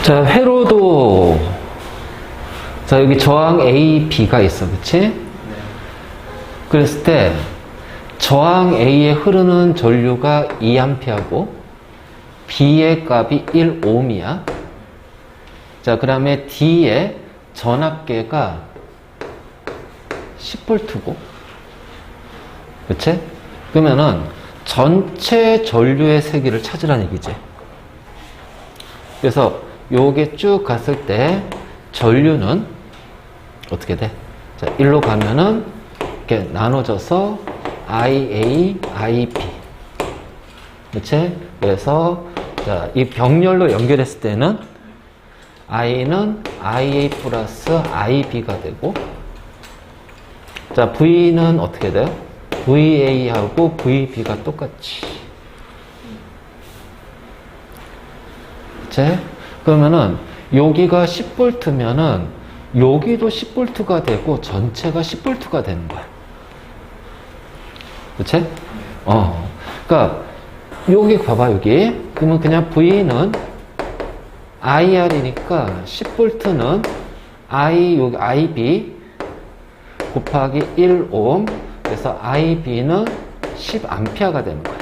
자, 회로도, 자, 여기 저항 A, B가 있어. 그치? 네. 그랬을 때, 저항 A에 흐르는 전류가 2A고, B의 값이 1ohm이야. 자, 그 다음에 D의 전압계가 10V고. 그치? 그러면은, 전체 전류의 세기를 찾으라는 얘기지. 그래서, 요게 쭉 갔을 때, 전류는 어떻게 돼? 자, 1로 가면은, 이렇게 나눠져서, IA, IB. 그치? 그래서, 자, 이 병렬로 연결했을 때는, I는 IA 플러스 IB가 되고, 자, V는 어떻게 돼요? VA하고 VB가 똑같이. 그치? 그러면은, 여기가 10V면은, 여기도 10V가 되고, 전체가 10V가 되는 거야. 그치? 그니까, 여기 봐봐, 여기. 그러면 그냥 V는 IR이니까 10V는 여기 IB 곱하기 1ohm. 그래서 IB는 10A가 되는 거야.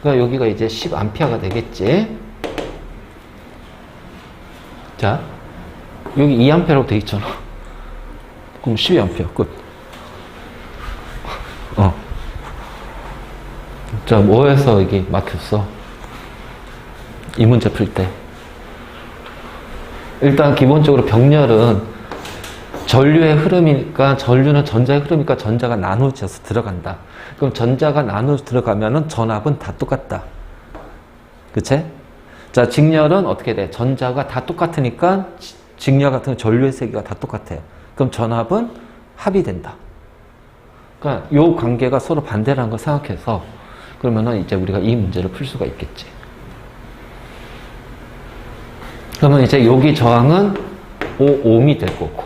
그러니까 여기가 이제 10A가 되겠지. 자, 여기 2A라고 돼 있잖아. 그럼 12A 끝. 자, 뭐에서 이게 막혔어? 이 문제 풀 때. 일단 기본적으로 병렬은 전류의 흐름이니까, 전류는 전자의 흐름이니까 전자가 나눠져서 들어간다. 그럼 전자가 나눠져 들어가면은 전압은 다 똑같다. 그치? 자, 직렬은 어떻게 돼? 전자가 다 똑같으니까 직렬 같은 전류의 세기가 다 똑같아요. 그럼 전압은 합이 된다. 그러니까 요 관계가 서로 반대라는 걸 생각해서 그러면은 이제 우리가 이 문제를 풀 수가 있겠지. 그러면 이제 여기 저항은 5ohm이 될 거고.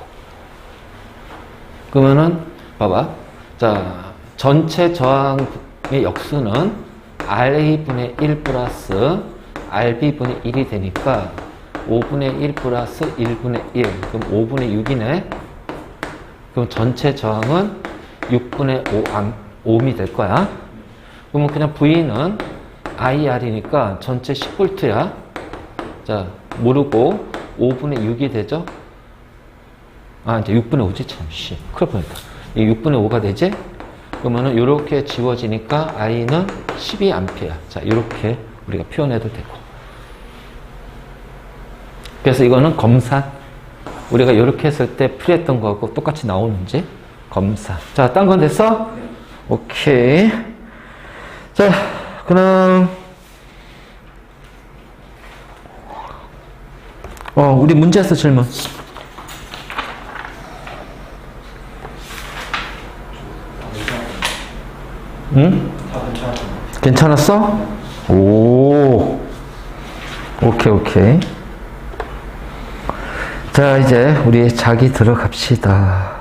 그러면은 봐봐. 자, 전체 저항의 역수는 RA분의 1 플러스 RB분의 1이 되니까 5분의 1 플러스 1분의 1. 그럼 5분의 6이네. 그럼 전체 저항은 6분의 5ohm이 될 거야. 그러면 그냥 V는 IR이니까 전체 10V야. 자, 모르고 5분의 6이 되죠? 이제 6분의 5지, 참, 큰일 뻔했다. 이 6분의 5가 되지? 그러면은 이렇게 지워지니까 I는 12A. 자, 이렇게 우리가 표현해도 되고. 그래서 이거는 검산. 우리가 이렇게 했을 때 풀이했던 거하고 똑같이 나오는지 검산. 자, 딴 건 됐어? 오케이. 자, 그럼 우리 문제에서 질문. 응? 괜찮았어? 오. 오케이. 자, 이제 우리 자기 들어갑시다.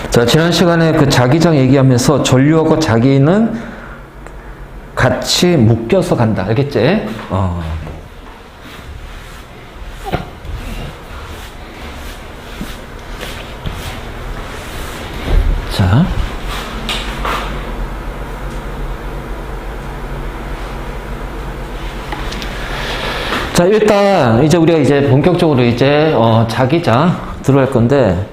자, 지난 시간에 그 자기장 얘기하면서 전류하고 자기는 같이 묶여서 간다. 알겠지? 자. 자, 일단, 이제 우리가 이제 본격적으로 이제, 자기장 들어갈 건데,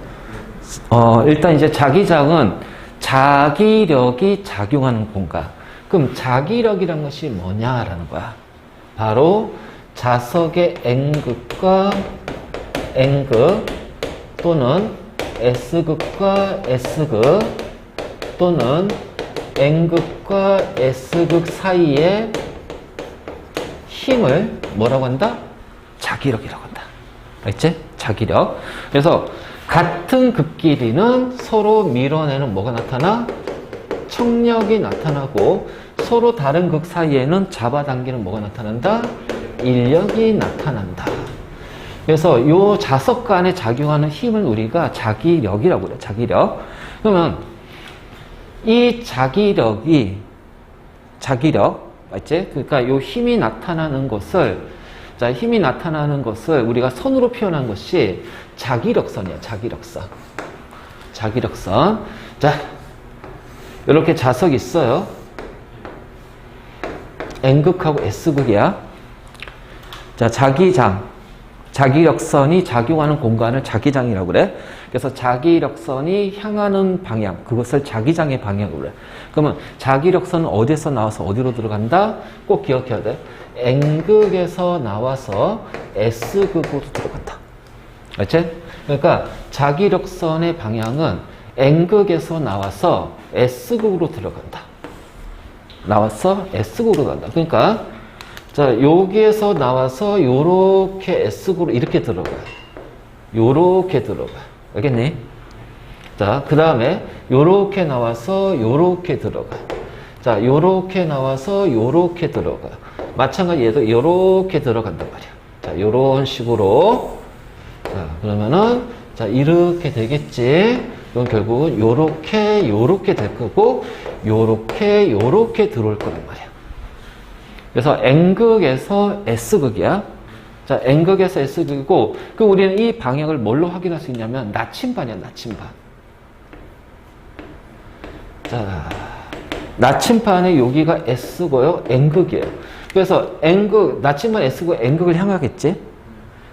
일단 이제 자기장은 자기력이 작용하는 공간. 그럼 자기력이란 것이 뭐냐라는 거야. 바로 자석의 N극과 N극 또는 S극과 S극 또는 N극과 S극 사이의 힘을 뭐라고 한다? 자기력이라고 한다. 알겠지? 자기력. 그래서 같은 극끼리는 서로 밀어내는 뭐가 나타나? 청력이 나타나고 서로 다른 극 사이에는 잡아당기는 뭐가 나타난다? 인력이 나타난다. 그래서 요 자석 간에 작용하는 힘을 우리가 자기력이라고 그래요. 자기력. 그러면 이 자기력, 맞지? 그러니까 요 힘이 나타나는 것을, 자, 힘이 나타나는 것을 우리가 선으로 표현한 것이 자기력선이야. 자기력선. 자기력선. 자, 이렇게 자석이 있어요. N극하고 S극이야. 자, 자기력선이 작용하는 공간을 자기장이라고 그래. 그래서 자기력선이 향하는 방향, 그것을 자기장의 방향으로 그래. 그러면 자기력선은 어디에서 나와서 어디로 들어간다? 꼭 기억해야 돼. N극에서 나와서 S극으로 들어간다. 알지? 그러니까 자기력선의 방향은 N극에서 나와서 S극으로 들어간다. 나와서 S극으로 간다. 그러니까 자, 여기에서 나와서 요렇게 S극으로 이렇게 들어가요. 요렇게 들어가요. 알겠니? 자, 그 다음에 요렇게 나와서 요렇게 들어가요. 자, 요렇게 나와서 요렇게 들어가요. 마찬가지 얘도 요렇게 들어간단 말이야. 자, 요런 식으로. 자, 그러면은 자, 이렇게 되겠지. 그럼 결국은 요렇게 될 거고 요렇게 들어올 거란 말이야. 그래서 N극에서 S극이야. 자, N극에서 S극이고, 그 우리는 이 방향을 뭘로 확인할 수 있냐면, 나침반이야, 나침반. 자, 나침반의 여기가 S고요, N극이에요. 그래서 나침반 S고 N극을 향하겠지?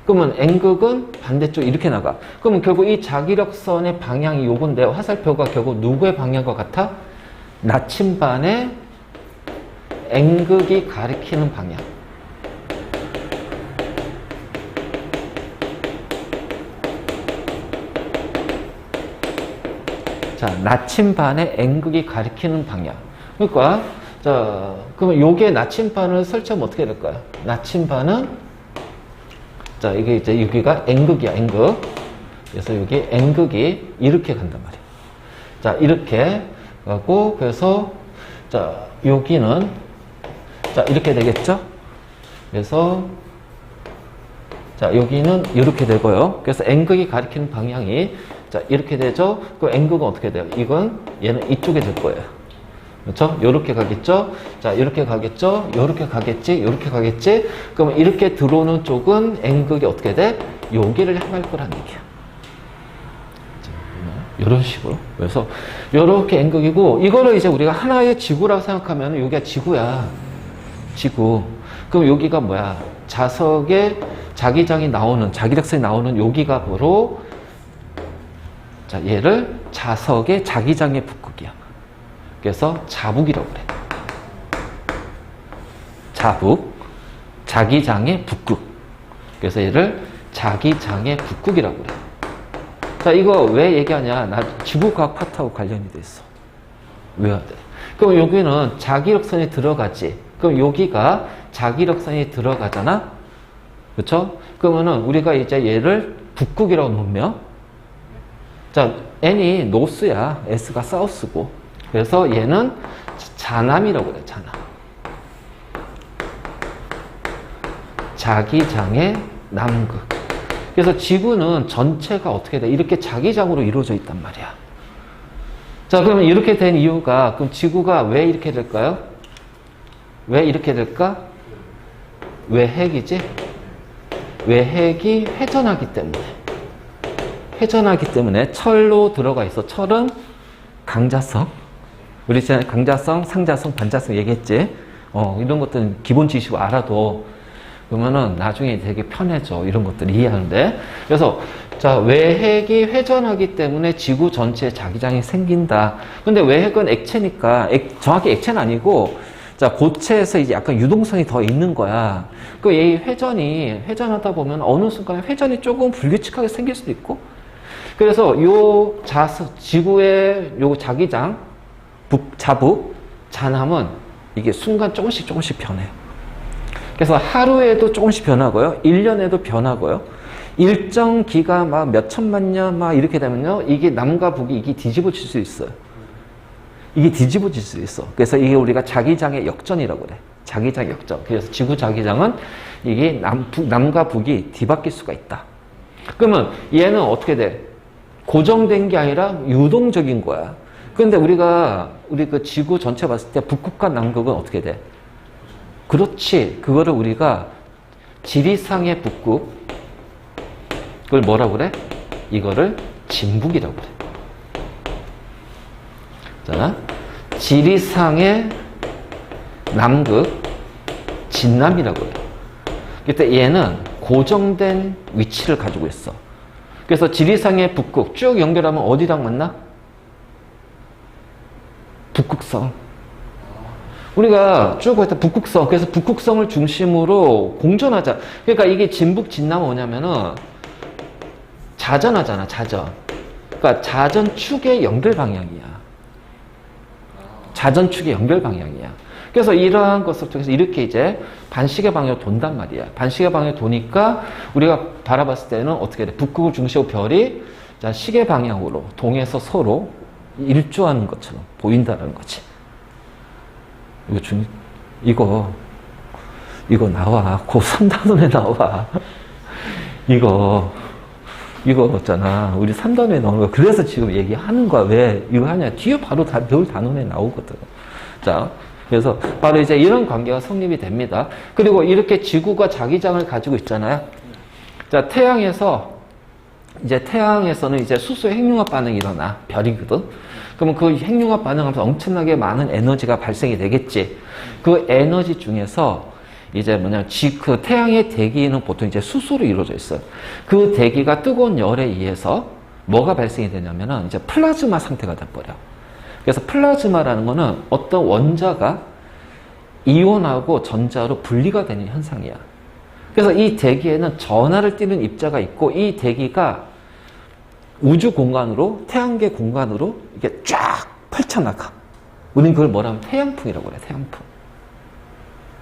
그러면 N극은 반대쪽 이렇게 나가. 그러면 결국 이 자기력선의 방향이 요건데, 화살표가 결국 누구의 방향과 같아? 나침반의 N극이 가리키는 방향. 자, 나침반의 N극이 가리키는 방향. 그러니까, 자, 그러면 요게 나침반을 설치하면 어떻게 될까요? 나침반은, 자, 이게 이제 여기가 N극이야, N극. 그래서 여기 N극이 이렇게 간단 말이에요. 자, 이렇게 가고, 그래서, 자, 여기는, 자, 이렇게 되겠죠? 그래서, 자, 여기는 이렇게 되고요. 그래서 N극이 가리키는 방향이, 자, 이렇게 되죠? 그럼 N극은 어떻게 돼요? 얘는 이쪽에 될 거예요. 그렇죠? 요렇게 가겠죠? 자, 이렇게 가겠죠? 요렇게 가겠지? 요렇게 가겠지? 그러면 이렇게 들어오는 쪽은 N극이 어떻게 돼? 여기를 향할 거란 얘기야. 자, 이런 식으로. 그래서 요렇게 N극이고, 이거를 이제 우리가 하나의 지구라고 생각하면 여기가 지구야. 지구. 그럼 여기가 뭐야? 자석에 자기장이 나오는, 자기력선이 나오는 여기가 바로, 자, 얘를 자석의 자기장의 북극이야. 그래서 자북이라고 그래. 자북, 자기장의 북극. 그래서 얘를 자기장의 북극이라고 그래. 자, 이거 왜 얘기하냐? 나 지구과학 파트하고 관련이 돼 있어. 외워야 돼. 그럼 여기는 자기력선이 들어가지. 그럼 여기가 자기력선이 들어가잖아? 그쵸? 그러면은 우리가 이제 얘를 북극이라고 놓으면, 자, N이 노스야. S가 사우스고. 그래서 얘는 자남이라고 그래, 자남. 자기장의 남극. 그래서 지구는 전체가 어떻게 돼? 이렇게 자기장으로 이루어져 있단 말이야. 자, 그러면 이렇게 된 이유가, 그럼 지구가 왜 이렇게 될까요? 왜 이렇게 될까? 외핵이지? 외핵이 회전하기 때문에. 회전하기 때문에 철로 들어가 있어. 철은 강자성. 우리 지난해 강자성, 상자성, 반자성 얘기했지? 이런 것들은 기본 지식으로 알아도 그러면은 나중에 되게 편해져. 이런 것들 이해하는데. 그래서, 자, 외핵이 회전하기 때문에 지구 전체에 자기장이 생긴다. 근데 외핵은 액체니까, 정확히 액체는 아니고, 자, 고체에서 이제 약간 유동성이 더 있는 거야. 그 이 회전하다 보면 어느 순간에 회전이 조금 불규칙하게 생길 수도 있고. 그래서 요 지구의 요 자기장, 자북, 자남은 이게 순간 조금씩 변해요. 그래서 하루에도 조금씩 변하고요. 1년에도 변하고요. 일정 기간 막 몇천만 년 막 이렇게 되면요. 이게 남과 북이 이게 뒤집어질 수 있어요. 이게 뒤집어질 수 있어. 그래서 이게 우리가 자기장의 역전이라고 그래. 자기장 역적. 그래서 지구 자기장은 이게 남과 북이 뒤바뀔 수가 있다. 그러면 얘는 어떻게 돼? 고정된 게 아니라 유동적인 거야. 그런데 우리 그 지구 전체 봤을 때 북극과 남극은 어떻게 돼? 그렇지. 그거를 우리가 지리상의 북극, 그걸 뭐라고 그래? 이거를 진북이라고 그래. 자, 지리상의 남극, 진남이라고 해요. 그때 얘는 고정된 위치를 가지고 있어. 그래서 지리상의 북극 쭉 연결하면 어디랑 만나? 북극성. 우리가 쭉 볼 때 북극성. 그래서 북극성을 중심으로 공전하자. 그러니까 이게 진북, 진남은 뭐냐면은 자전하잖아, 자전. 그러니까 자전축의 연결 방향이야. 자전축의 연결 방향이야. 그래서 이러한 것을 통해서 이렇게 이제 반시계 방향으로 돈단 말이야. 반시계 방향으로 도니까 우리가 바라봤을 때는 어떻게 돼? 북극을 중심으로 별이 자, 시계 방향으로 동에서 서로 일조하는 것처럼 보인다는 거지. 이거 나와. 고3단원에 나와. 이거 있잖아. 우리 3단원에 나오는 거. 그래서 지금 얘기하는 거야. 왜 이거 하냐. 뒤에 바로 배울 단원에 나오거든. 자, 그래서 바로 이제 이런 관계가 성립이 됩니다. 그리고 이렇게 지구가 자기장을 가지고 있잖아요. 자, 태양에서는 이제 수소의 핵융합 반응이 일어나. 별이거든. 그러면 그 핵융합 반응하면서 엄청나게 많은 에너지가 발생이 되겠지. 그 에너지 중에서 이제 그 태양의 대기는 보통 이제 수소로 이루어져 있어요. 그 대기가 뜨거운 열에 의해서 뭐가 발생이 되냐면은 이제 플라즈마 상태가 돼버려. 그래서 플라즈마라는 거는 어떤 원자가 이온하고 전자로 분리가 되는 현상이야. 그래서 이 대기에는 전하를 띠는 입자가 있고 이 대기가 우주 공간으로, 태양계 공간으로 이게 쫙 펼쳐나가. 우리는 그걸 뭐라면 태양풍이라고 그래,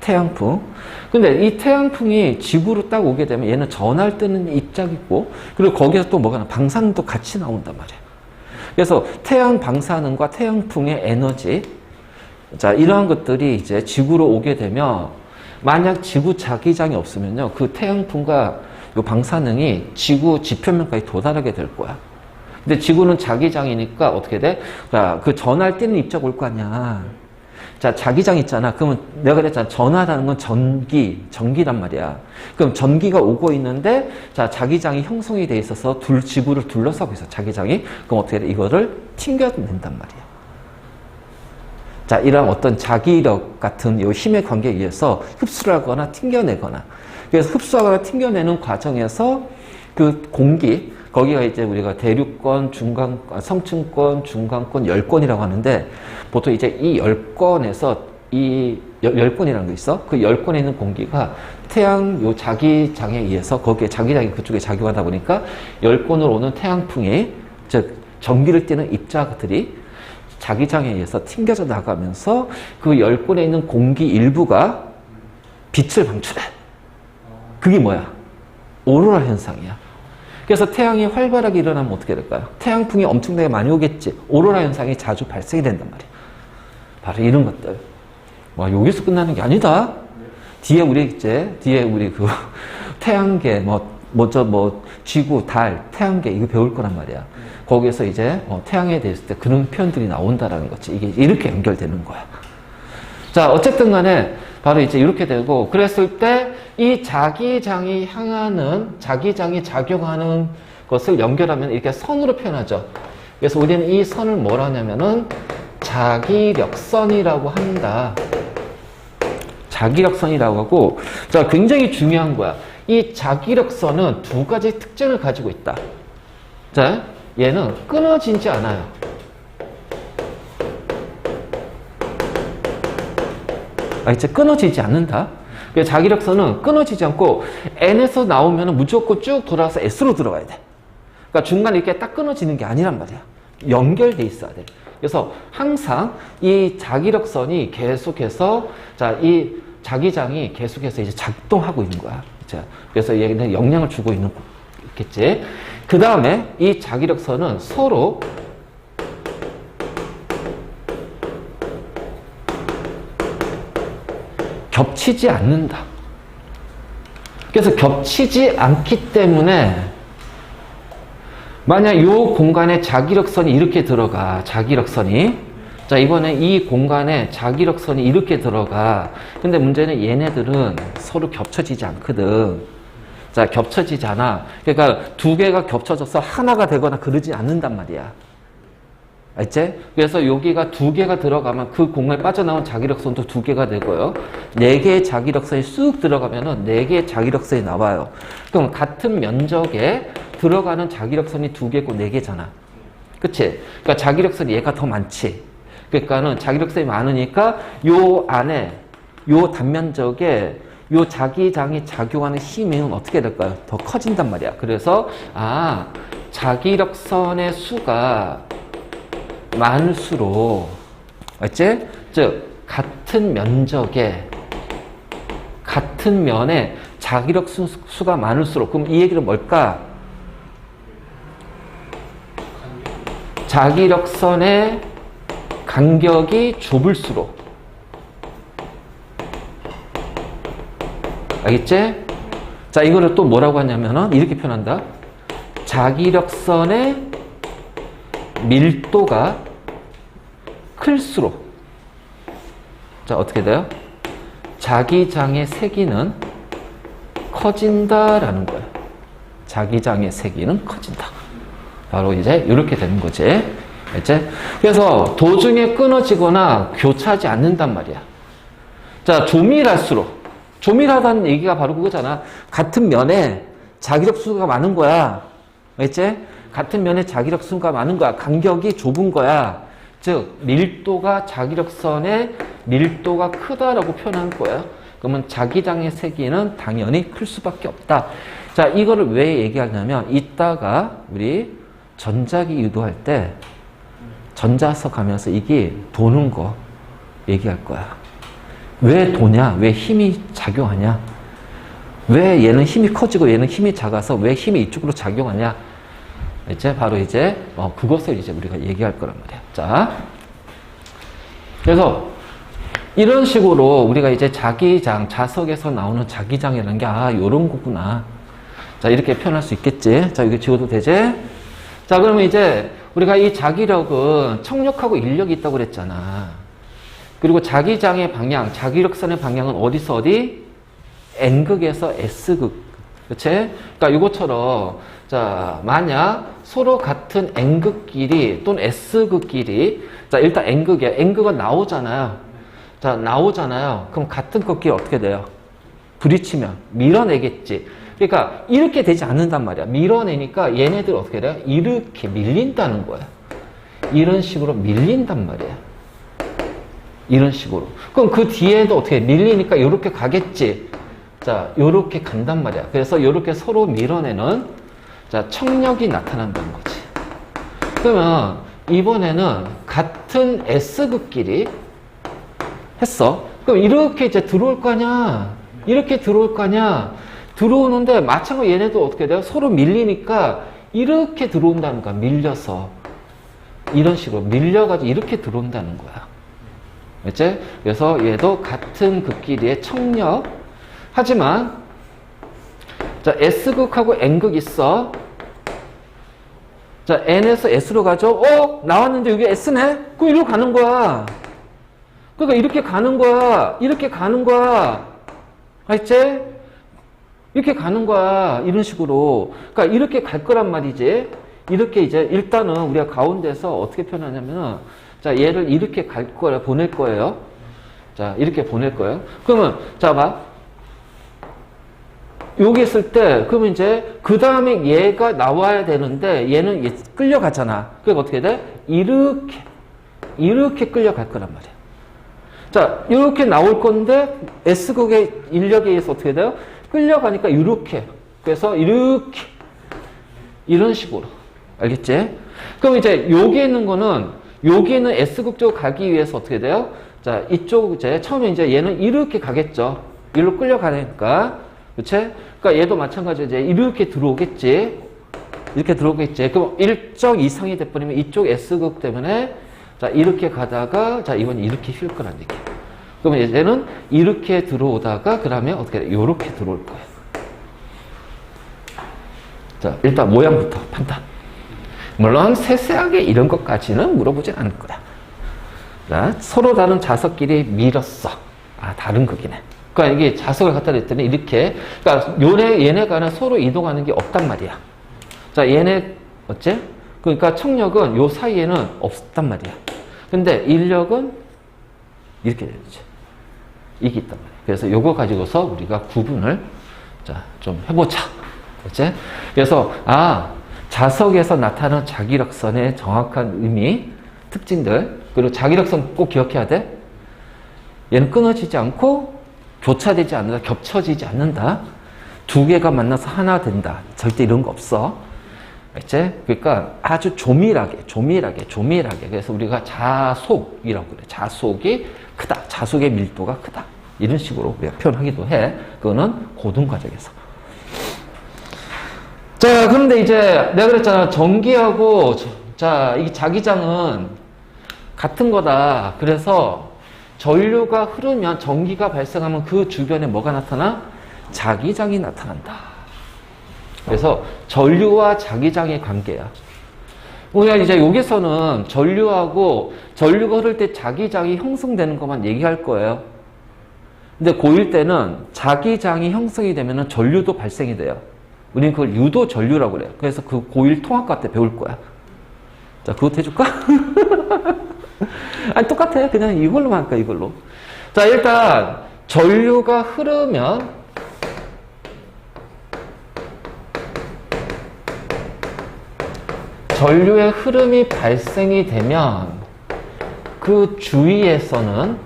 태양풍. 근데 이 태양풍이 지구로 딱 오게 되면 얘는 전하를 띠는 입자가 있고, 그리고 거기서 또 뭐가 나, 방사능도 같이 나온단 말이야. 그래서 태양 방사능과 태양풍의 에너지, 자, 이러한 것들이 이제 지구로 오게 되면, 만약 지구 자기장이 없으면요, 그 태양풍과 이 방사능이 지구 지표면까지 도달하게 될 거야. 근데 지구는 자기장이니까 어떻게 돼? 자, 그 전하를 띠는 입자가 올 거 아니야. 자, 자기장 있잖아. 그러면 내가 그랬잖아. 전하라는 건 전기란 말이야. 그럼 전기가 오고 있는데, 자, 자기장이 형성이 돼 있어서 지구를 둘러싸고 있어, 자기장이. 그럼 어떻게 돼? 이거를 튕겨낸단 말이야. 자, 이런 어떤 자기력 같은 이 힘의 관계에 의해서 흡수를 하거나 튕겨내거나. 그래서 흡수하거나 튕겨내는 과정에서 그 공기, 거기가 이제 우리가 대륙권, 성층권, 중간권, 열권이라고 하는데, 보통 이제 이 열권에서 이 열권이라는 거 있어? 그 열권에 있는 공기가 태양 요 자기장에 의해서 거기에 자기장이 그쪽에 작용하다 보니까 열권으로 오는 태양풍이, 즉 전기를 띠는 입자들이 자기장에 의해서 튕겨져 나가면서 그 열권에 있는 공기 일부가 빛을 방출해. 그게 뭐야? 오로라 현상이야. 그래서 태양이 활발하게 일어나면 어떻게 될까요? 태양풍이 엄청나게 많이 오겠지. 오로라 현상이 자주 발생이 된단 말이에요. 바로 이런 것들. 와, 여기서 끝나는 게 아니다. 뒤에 우리 그 태양계, 지구, 달, 태양계 이거 배울 거란 말이야. 거기에서 이제 태양에 대했을 때 그런 표현들이 나온다라는 거지. 이게 이렇게 연결되는 거야. 자, 어쨌든 간에 바로 이제 이렇게 되고, 그랬을 때 이 자기장이 작용하는 것을 연결하면 이렇게 선으로 표현하죠. 그래서 우리는 이 선을 뭐라 하냐면은 자기력선이라고 한다. 자기력선이라고 하고, 자, 굉장히 중요한 거야. 이 자기력선은 두 가지 특징을 가지고 있다. 자, 얘는 끊어지지 않아요. 이제 끊어지지 않는다. 자기력선은 끊어지지 않고 N에서 나오면 무조건 쭉 돌아와서 S로 들어가야 돼. 그러니까 중간에 이렇게 딱 끊어지는 게 아니란 말이야. 연결돼 있어야 돼. 그래서 항상 이 자기력선이 계속해서, 자, 이 자기장이 계속해서 이제 작동하고 있는 거야. 자, 그래서 얘는 영향을 주고 있겠지. 그 다음에 이 자기력선은 서로 겹치지 않는다. 그래서 겹치지 않기 때문에 만약 이 공간에 자기력선이 이렇게 들어가, 자기력선이. 자, 이번에 이 공간에 자기력선이 이렇게 들어가. 근데 문제는 얘네들은 서로 겹쳐지지 않거든. 자, 겹쳐지잖아. 그러니까 두 개가 겹쳐져서 하나가 되거나 그러지 않는단 말이야. 알지? 그래서 여기가 두 개가 들어가면 그 공간에 빠져나온 자기력선도 두 개가 되고요. 네 개의 자기력선이 쑥 들어가면은 네 개의 자기력선이 나와요. 그럼 같은 면적에 들어가는 자기력선이 두 개고 네 개잖아. 그치? 그러니까 자기력선이 얘가 더 많지. 그러니까는 자기력선이 많으니까 요 안에, 요 단면적에 요 자기장이 작용하는 힘은 어떻게 될까요? 더 커진단 말이야. 그래서, 자기력선의 수가 많을수록, 알지? 즉, 같은 면적에, 같은 면에 자기력 수가 많을수록, 그럼 이 얘기는 뭘까? 자기력선의 간격이 좁을수록, 알겠지? 자, 이거를 또 뭐라고 하냐면은, 이렇게 표현한다. 자기력선의 밀도가 클수록, 자, 어떻게 돼요? 자기장의 세기는 커진다라는 거예요. 자기장의 세기는 커진다. 바로 이제 이렇게 되는 거지. 알지? 그래서 도중에 끊어지거나 교차하지 않는단 말이야. 자, 조밀할수록, 조밀하다는 얘기가 바로 그거잖아. 같은 면에 자기력 수가 많은 거야. 알지? 같은 면에 자기력 수가 많은 거야. 간격이 좁은 거야. 즉, 밀도가 자기력선의 밀도가 크다라고 표현한 거야. 그러면 자기장의 세기는 당연히 클 수밖에 없다. 자, 이거를 왜 얘기하냐면 이따가 우리 전자기 유도할 때 전자석 하면서 이게 도는 거 얘기할 거야. 왜 도냐? 왜 힘이 작용하냐? 왜 얘는 힘이 커지고 얘는 힘이 작아서 왜 힘이 이쪽으로 작용하냐? 이제 바로 이제 그것을 이제 우리가 얘기할 거란 말이야. 자, 그래서 이런 식으로 우리가 이제 자기장, 자석에서 나오는 자기장이라는 게 요런 거구나. 자, 이렇게 표현할 수 있겠지. 자, 이거 지워도 되지? 자, 그러면 이제 우리가 이 자기력은 청력하고 인력이 있다고 그랬잖아. 그리고 자기장의 방향, 자기력선의 방향은 어디서 어디? N극에서 S극. 그치? 그러니까 이것처럼, 자, 만약 서로 같은 N극끼리 또는 S극끼리, 자, 일단 N극이야. N극은 나오잖아요. 자, 나오잖아요. 그럼 같은 극끼리 어떻게 돼요? 부딪히면 밀어내겠지. 그러니까 이렇게 되지 않는단 말이야. 밀어내니까 얘네들 어떻게 돼요? 이렇게 밀린다는 거야. 이런 식으로 밀린단 말이야. 이런 식으로. 그럼 그 뒤에도 어떻게 밀리니까 이렇게 가겠지. 자, 요렇게 간단 말이야. 그래서 요렇게 서로 밀어내는, 자, 청력이 나타난다는 거지. 그러면 이번에는 같은 S극끼리 했어. 그럼 이렇게 이제 들어올 거 아니야. 이렇게 들어올 거 아니야. 들어오는데 마찬가지로 얘네도 어떻게 돼요? 서로 밀리니까 이렇게 들어온다는 거야. 밀려서. 이런 식으로 밀려가지고 이렇게 들어온다는 거야. 알지? 그래서 얘도 같은 극끼리의 청력. 하지만 자, S극하고 N극 있어. 자, N에서 S로 가죠. 나왔는데 여기 S네? 그럼 이리로 가는 거야. 그러니까 이렇게 가는 거야. 이렇게 가는 거야. 알지? 이렇게 가는 거야. 이런 식으로. 그러니까 이렇게 갈 거란 말이지. 이렇게 이제 일단은 우리가 가운데서 어떻게 표현하냐면은, 자, 얘를 이렇게 갈 거예요. 보낼 거예요. 자, 이렇게 보낼 거예요. 그러면, 자, 봐. 여기 있을 때, 그러면 이제, 그 다음에 얘가 나와야 되는데, 얘는 끌려가잖아. 그러니까 어떻게 돼? 이렇게 끌려갈 거란 말이야. 자, 이렇게 나올 건데, S극의 인력에 의해서 어떻게 돼요? 끌려가니까 이렇게. 그래서 이렇게. 이런 식으로. 알겠지? 그럼 이제 여기 있는 거는, 여기 있는 S극 쪽 가기 위해서 어떻게 돼요? 자, 이쪽 이제, 처음에 이제 얘는 이렇게 가겠죠. 이리로 끌려가니까. 그치? 그러니까 얘도 마찬가지로 이제 이렇게 들어오겠지. 이렇게 들어오겠지. 그럼 일정 이상이 돼버리면 이쪽 S극 때문에 자, 이렇게 가다가 자, 이건 이렇게 휠 거란 얘기야. 그러면 얘는 이렇게 들어오다가 그 다음에 어떻게 돼? 이렇게 들어올 거예요. 자, 일단 모양부터 판단. 물론 세세하게 이런 것까지는 물어보진 않을 거야. 자, 서로 다른 자석끼리 밀었어. 아, 다른 거기네. 그러니까 이게 자석을 갖다 댔더니 이렇게, 그러니까 얘네가 서로 이동하는 게 없단 말이야. 자, 얘네 어째? 그러니까 청력은 요 사이에는 없단 말이야. 근데 인력은 이렇게 되지. 이게 있단 말이야. 그래서 요거 가지고서 우리가 구분을 자, 좀 해보자. 그치? 그래서 자석에서 나타나는 자기력선의 정확한 의미, 특징들, 그리고 자기력선 꼭 기억해야 돼. 얘는 끊어지지 않고 교차되지 않는다, 겹쳐지지 않는다. 두 개가 만나서 하나 된다. 절대 이런 거 없어. 그치? 그러니까 아주 조밀하게. 그래서 우리가 자속이라고 그래. 자속이 크다. 자속의 밀도가 크다. 이런 식으로 우리가 표현하기도 해. 그거는 고등 과정에서. 자, 그런데 이제 내가 그랬잖아. 전기하고 이 자기장은 같은 거다. 그래서 전류가 흐르면 전기가 발생하면 그 주변에 뭐가 나타나? 자기장이 나타난다. 그래서 전류와 자기장의 관계야. 우리가 이제 여기서는 전류가 흐를 때 자기장이 형성되는 것만 얘기할 거예요. 근데 고1 때는 자기장이 형성이 되면 전류도 발생이 돼요. 우리는 그걸 유도 전류라고 그래요. 그래서 그 고1 통합과 때 배울 거야. 자, 그것도 해줄까? 아니, 똑같아. 그냥 이걸로만 할까, 이걸로. 자, 일단, 전류가 흐르면, 전류의 흐름이 발생이 되면, 그 주위에서는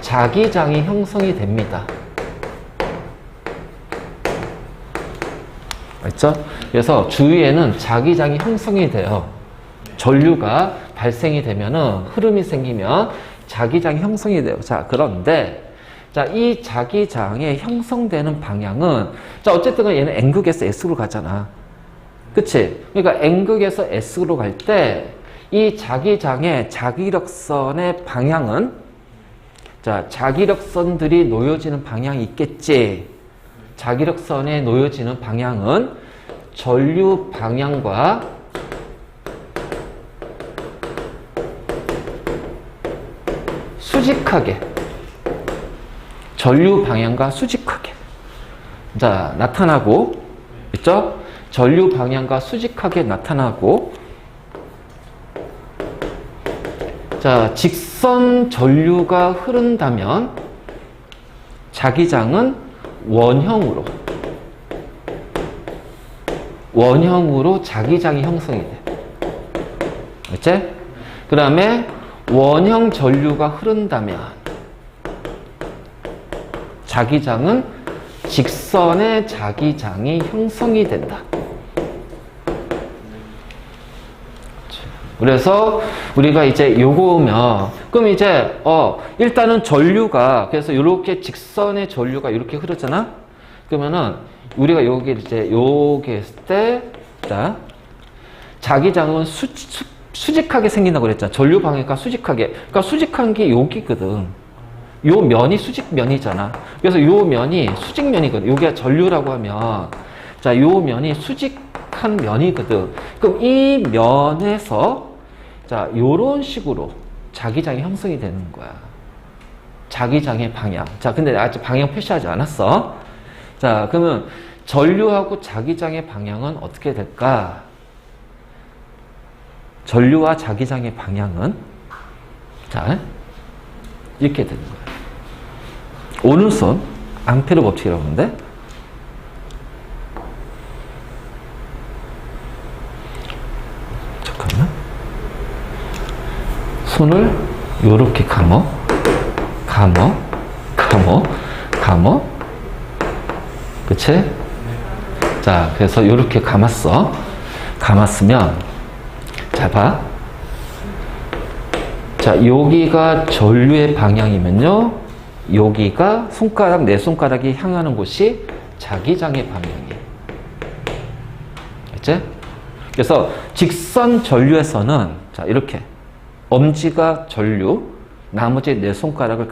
자기장이 형성이 됩니다. 맞죠? 그래서 주위에는 자기장이 형성이 돼요. 전류가 발생이 되면은 흐름이 생기면 자기장이 형성이 돼요. 자, 그런데 자, 이 자기장의 형성되는 방향은 자, 어쨌든 얘는 N극에서 S로 가잖아. 그치? 그러니까 N극에서 S로 갈 때 이 자기장의 자기력선의 방향은 자, 자기력선들이 놓여지는 방향이 있겠지. 자기력선에 놓여지는 방향은 전류 방향과 수직하게 전류 방향과 수직하게 자 나타나고 있죠? 전류 방향과 수직하게 나타나고 자 직선 전류가 흐른다면 자기장은 원형으로 자기장이 형성이 돼. 그치? 그 다음에 원형 전류가 흐른다면 자기장은 직선의 자기장이 형성이 된다. 그래서 우리가 이제 요거면 그럼 이제 일단은 전류가 그래서 이렇게 직선의 전류가 이렇게 흐르잖아. 그러면은 우리가 여기 이제 요게 했을 때 자 자기장은 수직하게 생긴다고 그랬잖아. 전류 방향과 수직하게. 그러니까 수직한 게 여기거든. 요 면이 수직면이잖아. 그래서 요 면이 수직면이거든. 요게 전류라고 하면 자 요 면이 수직한 면이거든. 그럼 이 면에서 자, 요런 식으로 자기장이 형성이 되는 거야. 자기장의 방향. 자, 근데 아직 방향 표시하지 않았어. 자, 그러면 전류하고 자기장의 방향은 어떻게 될까? 전류와 자기장의 방향은 자, 이렇게 되는 거야. 오른손, 앙페르 법칙이라고 하는데 손을 요렇게 감어 그치? 자 그래서 요렇게 감았으면 자 봐. 자 여기가 전류의 방향이면요 여기가 내 손가락이 향하는 곳이 자기장의 방향이에요. 그치? 그래서 직선 전류에서는 자 이렇게 엄지가 전류, 나머지 네 손가락을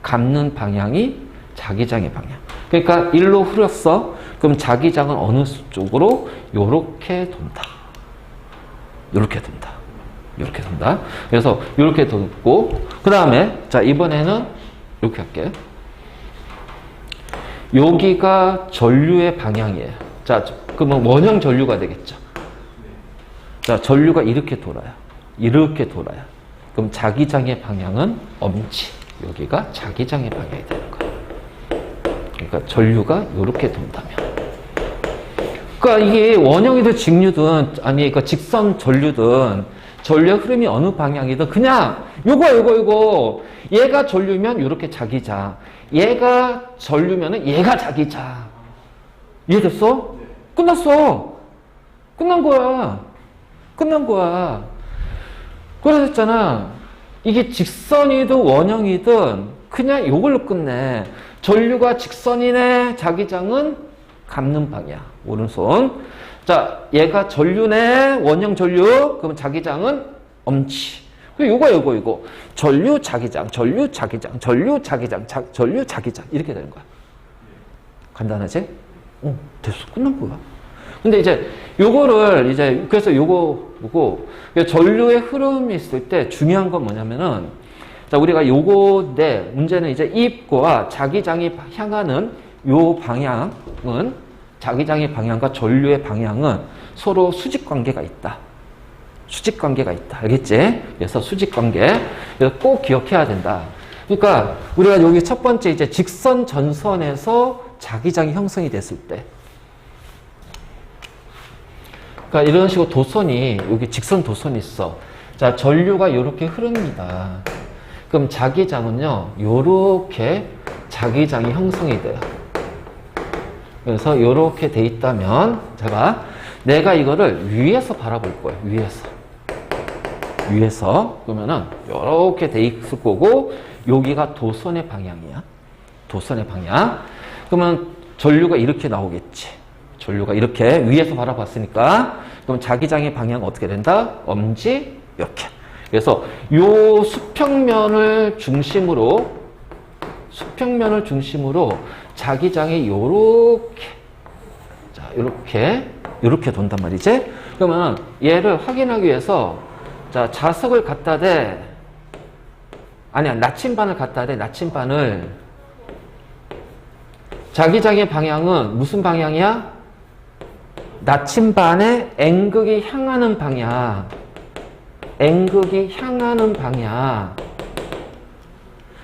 감는 방향이 자기장의 방향. 그러니까 일로 흐렸어. 그럼 자기장은 어느 쪽으로? 요렇게 돈다. 요렇게 돈다. 요렇게 돈다. 그래서 요렇게 돈고, 그 다음에, 자, 이번에는 이렇게 할게. 여기가 전류의 방향이에요. 자, 그러면 원형 전류가 되겠죠. 자, 전류가 이렇게 돌아요. 이렇게 돌아요. 그럼 자기장의 방향은 엄지. 여기가 자기장의 방향이 되는 거예요. 그러니까 전류가 이렇게 돈다면. 그러니까 이게 원형이든 직류든, 아니, 그러니까 직선 전류든, 전류의 흐름이 어느 방향이든 그냥 요거 얘가 전류면 이렇게 자기장, 얘가 전류면은 얘가 자기장. 이해됐어? 끝났어. 끝난 거야. 그래서 이게 직선이든 원형이든 그냥 요걸로 끝내. 전류가 직선이네, 자기장은 감는 방향, 오른손. 자, 얘가 전류네, 원형 전류. 그러면 자기장은 엄지. 그리고 요거. 전류, 자기장, 전류, 자기장, 전류, 자기장, 전류, 자기장. 이렇게 되는 거야. 간단하지? 됐어. 끝난 거야. 근데 이제 요거를 이제 그래서 요거 전류의 흐름이 있을 때 중요한 건 뭐냐면은, 자, 우리가 요거인데 문제는 이제 입구와 자기장이 향하는 요 방향은, 자기장의 방향과 전류의 방향은 서로 수직 관계가 있다. 알겠지? 그래서 수직 관계. 그래서 꼭 기억해야 된다. 그러니까 우리가 여기 첫 번째 이제 직선 전선에서 자기장이 형성이 됐을 때, 그러니까 이런 식으로 도선이, 여기 직선 도선이 있어. 자, 전류가 이렇게 흐릅니다. 그럼 자기장은요, 요렇게 자기장이 형성이 돼요. 그래서 요렇게 돼 있다면, 내가 이거를 위에서 바라볼 거예요. 위에서. 그러면은, 요렇게 돼 있을 거고, 여기가 도선의 방향이야. 도선의 방향. 그러면 전류가 이렇게 나오겠지. 전류가 이렇게 위에서 바라봤으니까, 그럼 자기장의 방향은 어떻게 된다? 엄지, 이렇게. 그래서 요 수평면을 중심으로 자기장이 요렇게, 자, 요렇게 돈단 말이지. 그러면 얘를 확인하기 위해서, 자, 자석을 갖다 대, 아니야, 나침반을 갖다 대, 나침반을. 자기장의 방향은 무슨 방향이야? 나침반의 N극이 향하는 방향.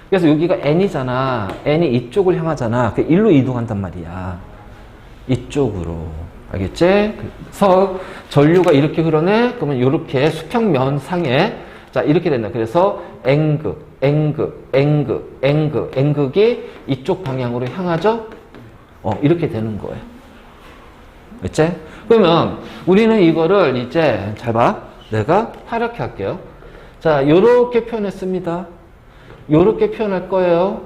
그래서 여기가 N이잖아. N이 이쪽을 향하잖아. 그 일로 이동한단 말이야. 이쪽으로. 알겠지? 그래서 전류가 이렇게 흐르네? 그러면 이렇게 수평면상에, 자, 이렇게 된다. 그래서 N극이 이쪽 방향으로 향하죠? 이렇게 되는 거예요. 그치? 그러면 우리는 이거를 이제, 잘 봐. 내가 하얗게 할게요. 자, 요렇게 표현했습니다. 요렇게 표현할 거예요.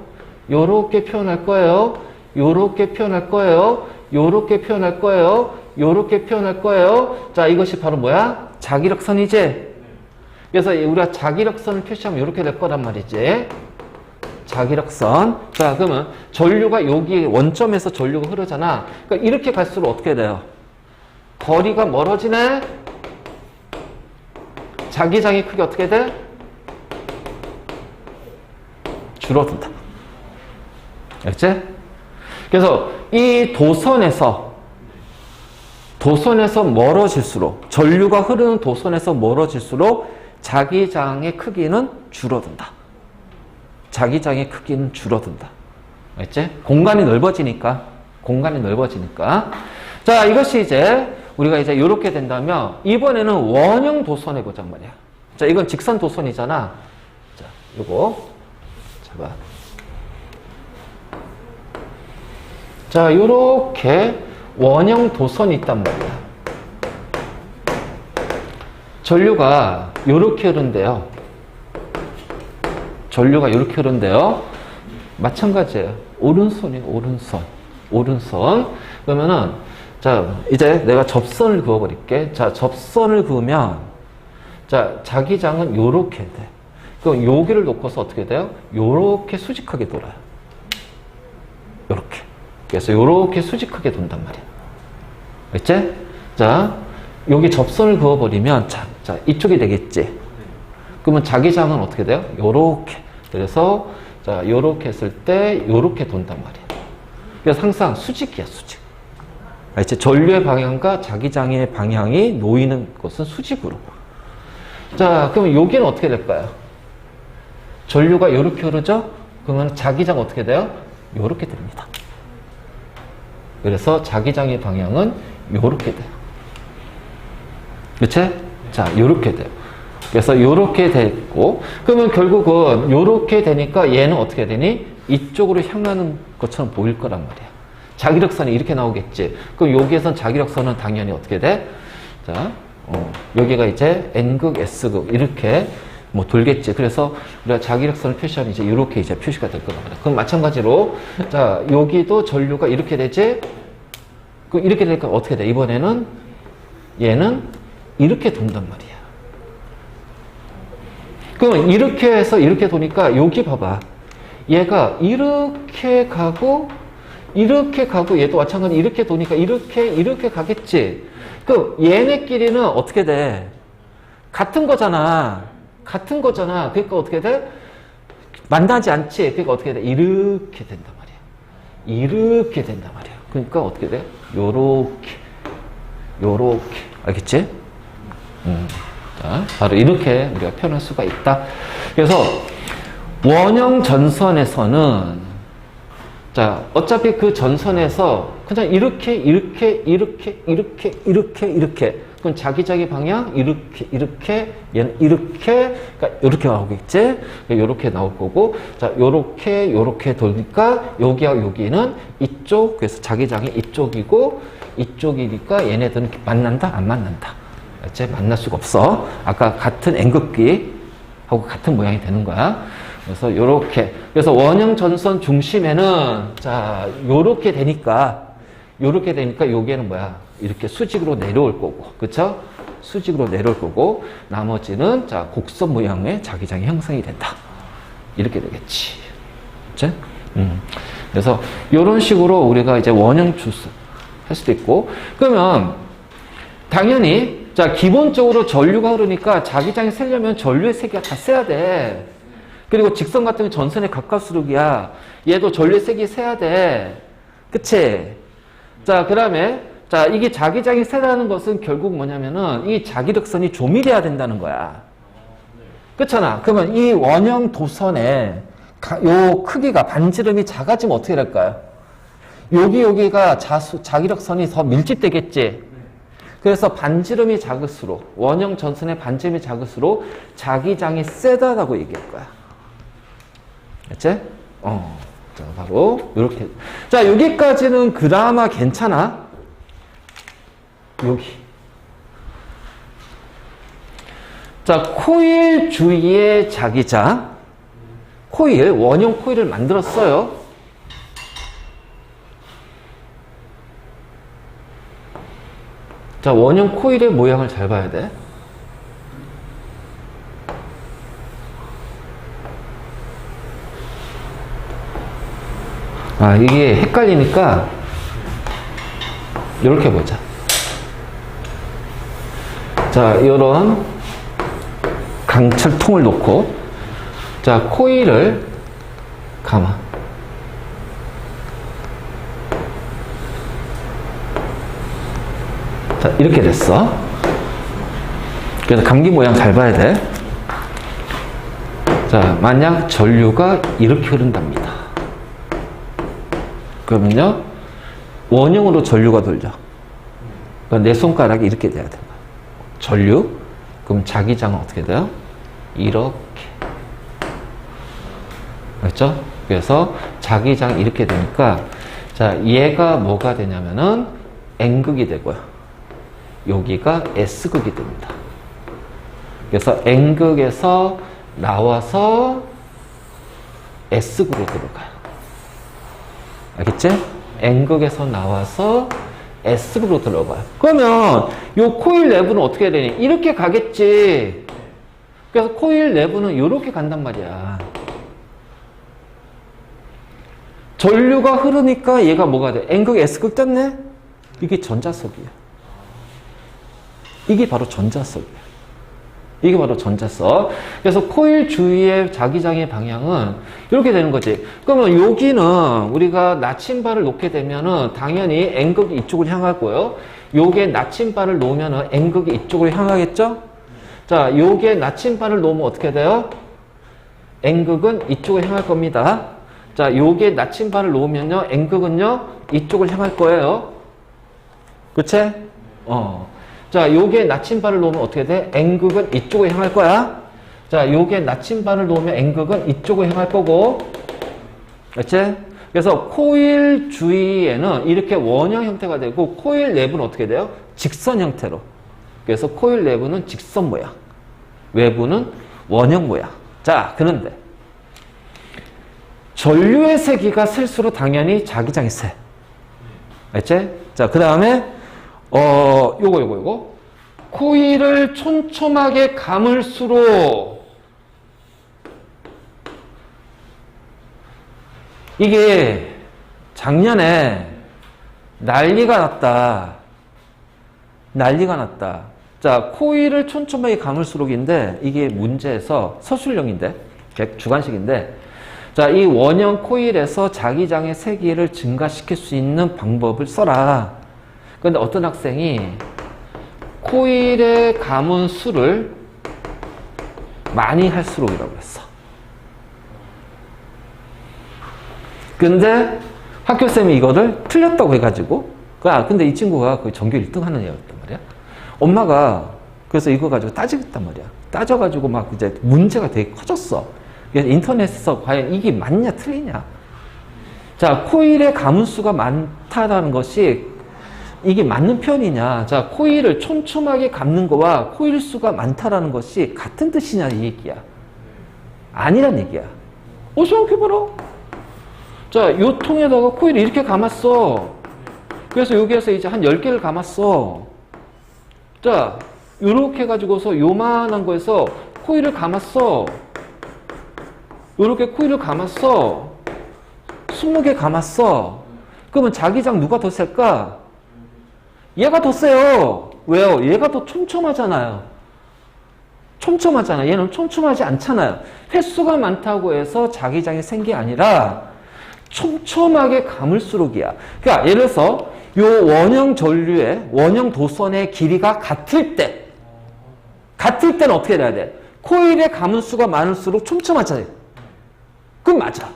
요렇게 표현할 거예요. 요렇게 표현할 거예요. 요렇게 표현할 거예요. 요렇게 표현할 거예요. 자, 이것이 바로 뭐야? 자기력선이지? 그래서 우리가 자기력선을 표시하면 이렇게 될 거란 말이지. 자기력선. 자, 그러면 전류가 여기 원점에서 전류가 흐르잖아. 그러니까 이렇게 갈수록 어떻게 돼요? 거리가 멀어지네? 자기장의 크기 어떻게 돼? 줄어든다. 알겠지? 그래서 이 도선에서 멀어질수록, 전류가 흐르는 도선에서 멀어질수록 자기장의 크기는 줄어든다. 알겠지? 공간이 넓어지니까. 자, 이것이 이제 우리가 이제 이렇게 된다면, 이번에는 원형 도선 해보자 말이야. 자, 이건 직선 도선이잖아. 자, 요거. 봐. 자, 요렇게 원형 도선이 있단 말이야. 전류가 요렇게 흐른대요. 마찬가지예요. 오른손이에요, 오른손. 그러면은, 자, 이제 내가 접선을 그어버릴게. 자, 접선을 그으면, 자, 자기장은 요렇게 돼. 그럼 여기를 놓고서 어떻게 돼요? 요렇게 수직하게 돌아요. 요렇게. 그래서 요렇게 수직하게 돈단 말이야. 알겠지? 자, 여기 접선을 그어버리면, 자, 이쪽이 되겠지? 그러면 자기장은 어떻게 돼요? 요렇게. 그래서, 자, 요렇게 했을 때, 요렇게 돈단 말이야. 그래서 항상 수직이야, 수직. 알겠지? 전류의 방향과 자기장의 방향이 놓이는 것은 수직으로. 자, 그러면 여기는 어떻게 될까요? 전류가 요렇게 흐르죠? 그러면 자기장 어떻게 돼요? 요렇게 됩니다. 그래서 자기장의 방향은 요렇게 돼요. 그치? 자, 요렇게 돼요. 그래서 요렇게 됐고, 그러면 결국은 요렇게 되니까 얘는 어떻게 되니? 이쪽으로 향하는 것처럼 보일 거란 말이야. 자기력선이 이렇게 나오겠지. 그럼 여기에선 자기력선은 당연히 어떻게 돼? 자, 여기가 이제 N극, S극 이렇게 뭐 돌겠지. 그래서 우리가 자기력선을 표시하면 이제 이렇게 이제 표시가 될 거란 말이야. 그럼 마찬가지로 자, 여기도 전류가 이렇게 되지. 그 이렇게 되니까 어떻게 돼? 이번에는 얘는 이렇게 돈단 말이야. 그럼 이렇게 해서 이렇게 도니까 여기 봐봐. 얘가 이렇게 가고 얘도 마찬가지 이렇게 도니까 이렇게 가겠지. 그럼 얘네끼리는 어떻게 돼? 같은 거잖아. 그러니까 어떻게 돼? 만나지 않지. 그러니까 어떻게 돼? 이렇게 된단 말이야. 이렇게 된단 말이야. 그러니까 어떻게 돼? 요렇게. 알겠지? 자, 바로 이렇게 우리가 표현할 수가 있다. 그래서 원형 전선에서는 자, 어차피 그 전선에서 그냥 이렇게 그럼 자기장의 방향 이렇게 얘는 이렇게 그러니까 이렇게 나오겠지. 이렇게 나올 거고 자, 요렇게 돌니까 여기와 여기는 이쪽 그래서 자기장이 이쪽이고 이쪽이니까 얘네들은 만난다 안 만난다. 알지? 만날 수가 없어. 아까 같은 N극기하고 같은 모양이 되는 거야. 그래서 요렇게. 그래서 원형 전선 중심에는 자, 요렇게 되니까 여기에는 뭐야? 이렇게 수직으로 내려올 거고. 그쵸? 수직으로 내려올 거고 나머지는 자, 곡선 모양의 자기장이 형성이 된다. 이렇게 되겠지. 그치? 그래서 요런 식으로 우리가 이제 원형 주스 할 수도 있고 그러면 당연히 자, 기본적으로 전류가 흐르니까 자기장이 세려면 전류의 세기가 다 세야 돼. 그리고 직선 같은 경우 전선의 가까울수록이야. 얘도 전류의 세기 세야 돼. 그치? 자, 그 다음에, 자, 이게 자기장이 세다는 것은 결국 뭐냐면은 이 자기력선이 조밀해야 된다는 거야. 그렇잖아. 그러면 이 원형 도선의 요 크기가 반지름이 작아지면 어떻게 될까요? 여기가 자기력선이 더 밀집되겠지. 그래서 반지름이 작을수록, 원형 전선의 반지름이 작을수록 자기장이 세다라고 얘기할 거야. 알지? 자, 바로, 요렇게. 자, 여기까지는 그나마 괜찮아. 여기. 자, 코일 주위의 자기장. 원형 코일을 만들었어요. 자, 원형 코일의 모양을 잘 봐야 돼. 아, 이게 헷갈리니까 이렇게 보자. 자, 이런 강철통을 놓고 자, 코일을 감아. 자, 이렇게 됐어. 그래서 감기 모양 잘 봐야 돼. 자, 만약 전류가 이렇게 흐른답니다. 그러면요, 원형으로 전류가 돌죠. 그러니까 내 손가락이 이렇게 돼야 돼요. 전류. 그럼 자기장은 어떻게 돼요? 이렇게. 그렇죠? 그래서 자기장이 이렇게 되니까, 자, 얘가 뭐가 되냐면은 N극이 되고요. 여기가 S극이 됩니다. 그래서 N극에서 나와서 S극으로 들어가요. 알겠지? N극에서 나와서 S극으로 들어가요. 그러면 이 코일 내부는 어떻게 해야 되니? 이렇게 가겠지. 그래서 코일 내부는 이렇게 간단 말이야. 전류가 흐르니까 얘가 뭐가 돼? N극, S극 떴네? 이게 전자석이야. 이게 바로 전자석이야. 이게 바로 전자석. 그래서 코일 주위의 자기장의 방향은 이렇게 되는 거지. 그러면 여기는 우리가 나침반을 놓게 되면은 당연히 N극이 이쪽을 향하고요. 요게 나침반을 놓으면은 N극이 이쪽으로 향하겠죠? 자, 요게 나침반을 놓으면 어떻게 돼요? N극은 이쪽을 향할 겁니다. 자, 요게 나침반을 놓으면요, N극은요, 이쪽을 향할 거예요. 그치? 자, 요게 나침반을 놓으면 어떻게 돼? N극은 이쪽을 향할 거야. 자, 요게 나침반을 놓으면 N극은 이쪽을 향할 거고. 그치? 그래서 코일 주위에는 이렇게 원형 형태가 되고, 코일 내부는 어떻게 돼요? 직선 형태로. 그래서 코일 내부는 직선 모양, 외부는 원형 모양. 자, 그런데 전류의 세기가 셀수록 당연히 자기장이 세. 알지? 자, 그 다음에 요거. 코일을 촘촘하게 감을수록 이게 작년에 난리가 났다. 자, 코일을 촘촘하게 감을수록인데 이게 문제에서 서술형인데, 주관식인데, 자, 이 원형 코일에서 자기장의 세기를 증가시킬 수 있는 방법을 써라. 그런데 어떤 학생이 코일에 감은 수를 많이 할수록이라고 했어. 근데 학교쌤이 이거를 틀렸다고 해가지고, 근데 이 친구가 그 전교 1등 하는 애였단 말이야. 엄마가 그래서 이거 가지고 따지겠단 말이야. 따져가지고 막 이제 문제가 되게 커졌어. 그래서 인터넷에서 과연 이게 맞냐 틀리냐. 자, 코일의 감은수가 많다라는 것이 이게 맞는 표현이냐. 자, 코일을 촘촘하게 감는 거와 코일 수가 많다라는 것이 같은 뜻이냐 이 얘기야. 아니란 얘기야. 생각해봐라. 자, 요 통에다가 코일을 이렇게 감았어. 그래서 여기에서 이제 한 10개를 감았어. 자, 요렇게 해가지고서 요만한 거에서 코일을 감았어. 요렇게 코일을 감았어. 20개 감았어. 그러면 자기장 누가 더 셀까? 얘가 더 세요. 왜요? 얘가 더 촘촘하잖아요. 얘는 촘촘하지 않잖아요. 횟수가 많다고 해서 자기장이 센 게 아니라 촘촘하게 감을수록이야. 그러니까 예를 들어서 요 원형 전류의 원형 도선의 길이가 같을 때는 어떻게 돼야 돼? 코일의 감은수가 많을수록 촘촘하잖아요. 그럼 맞아.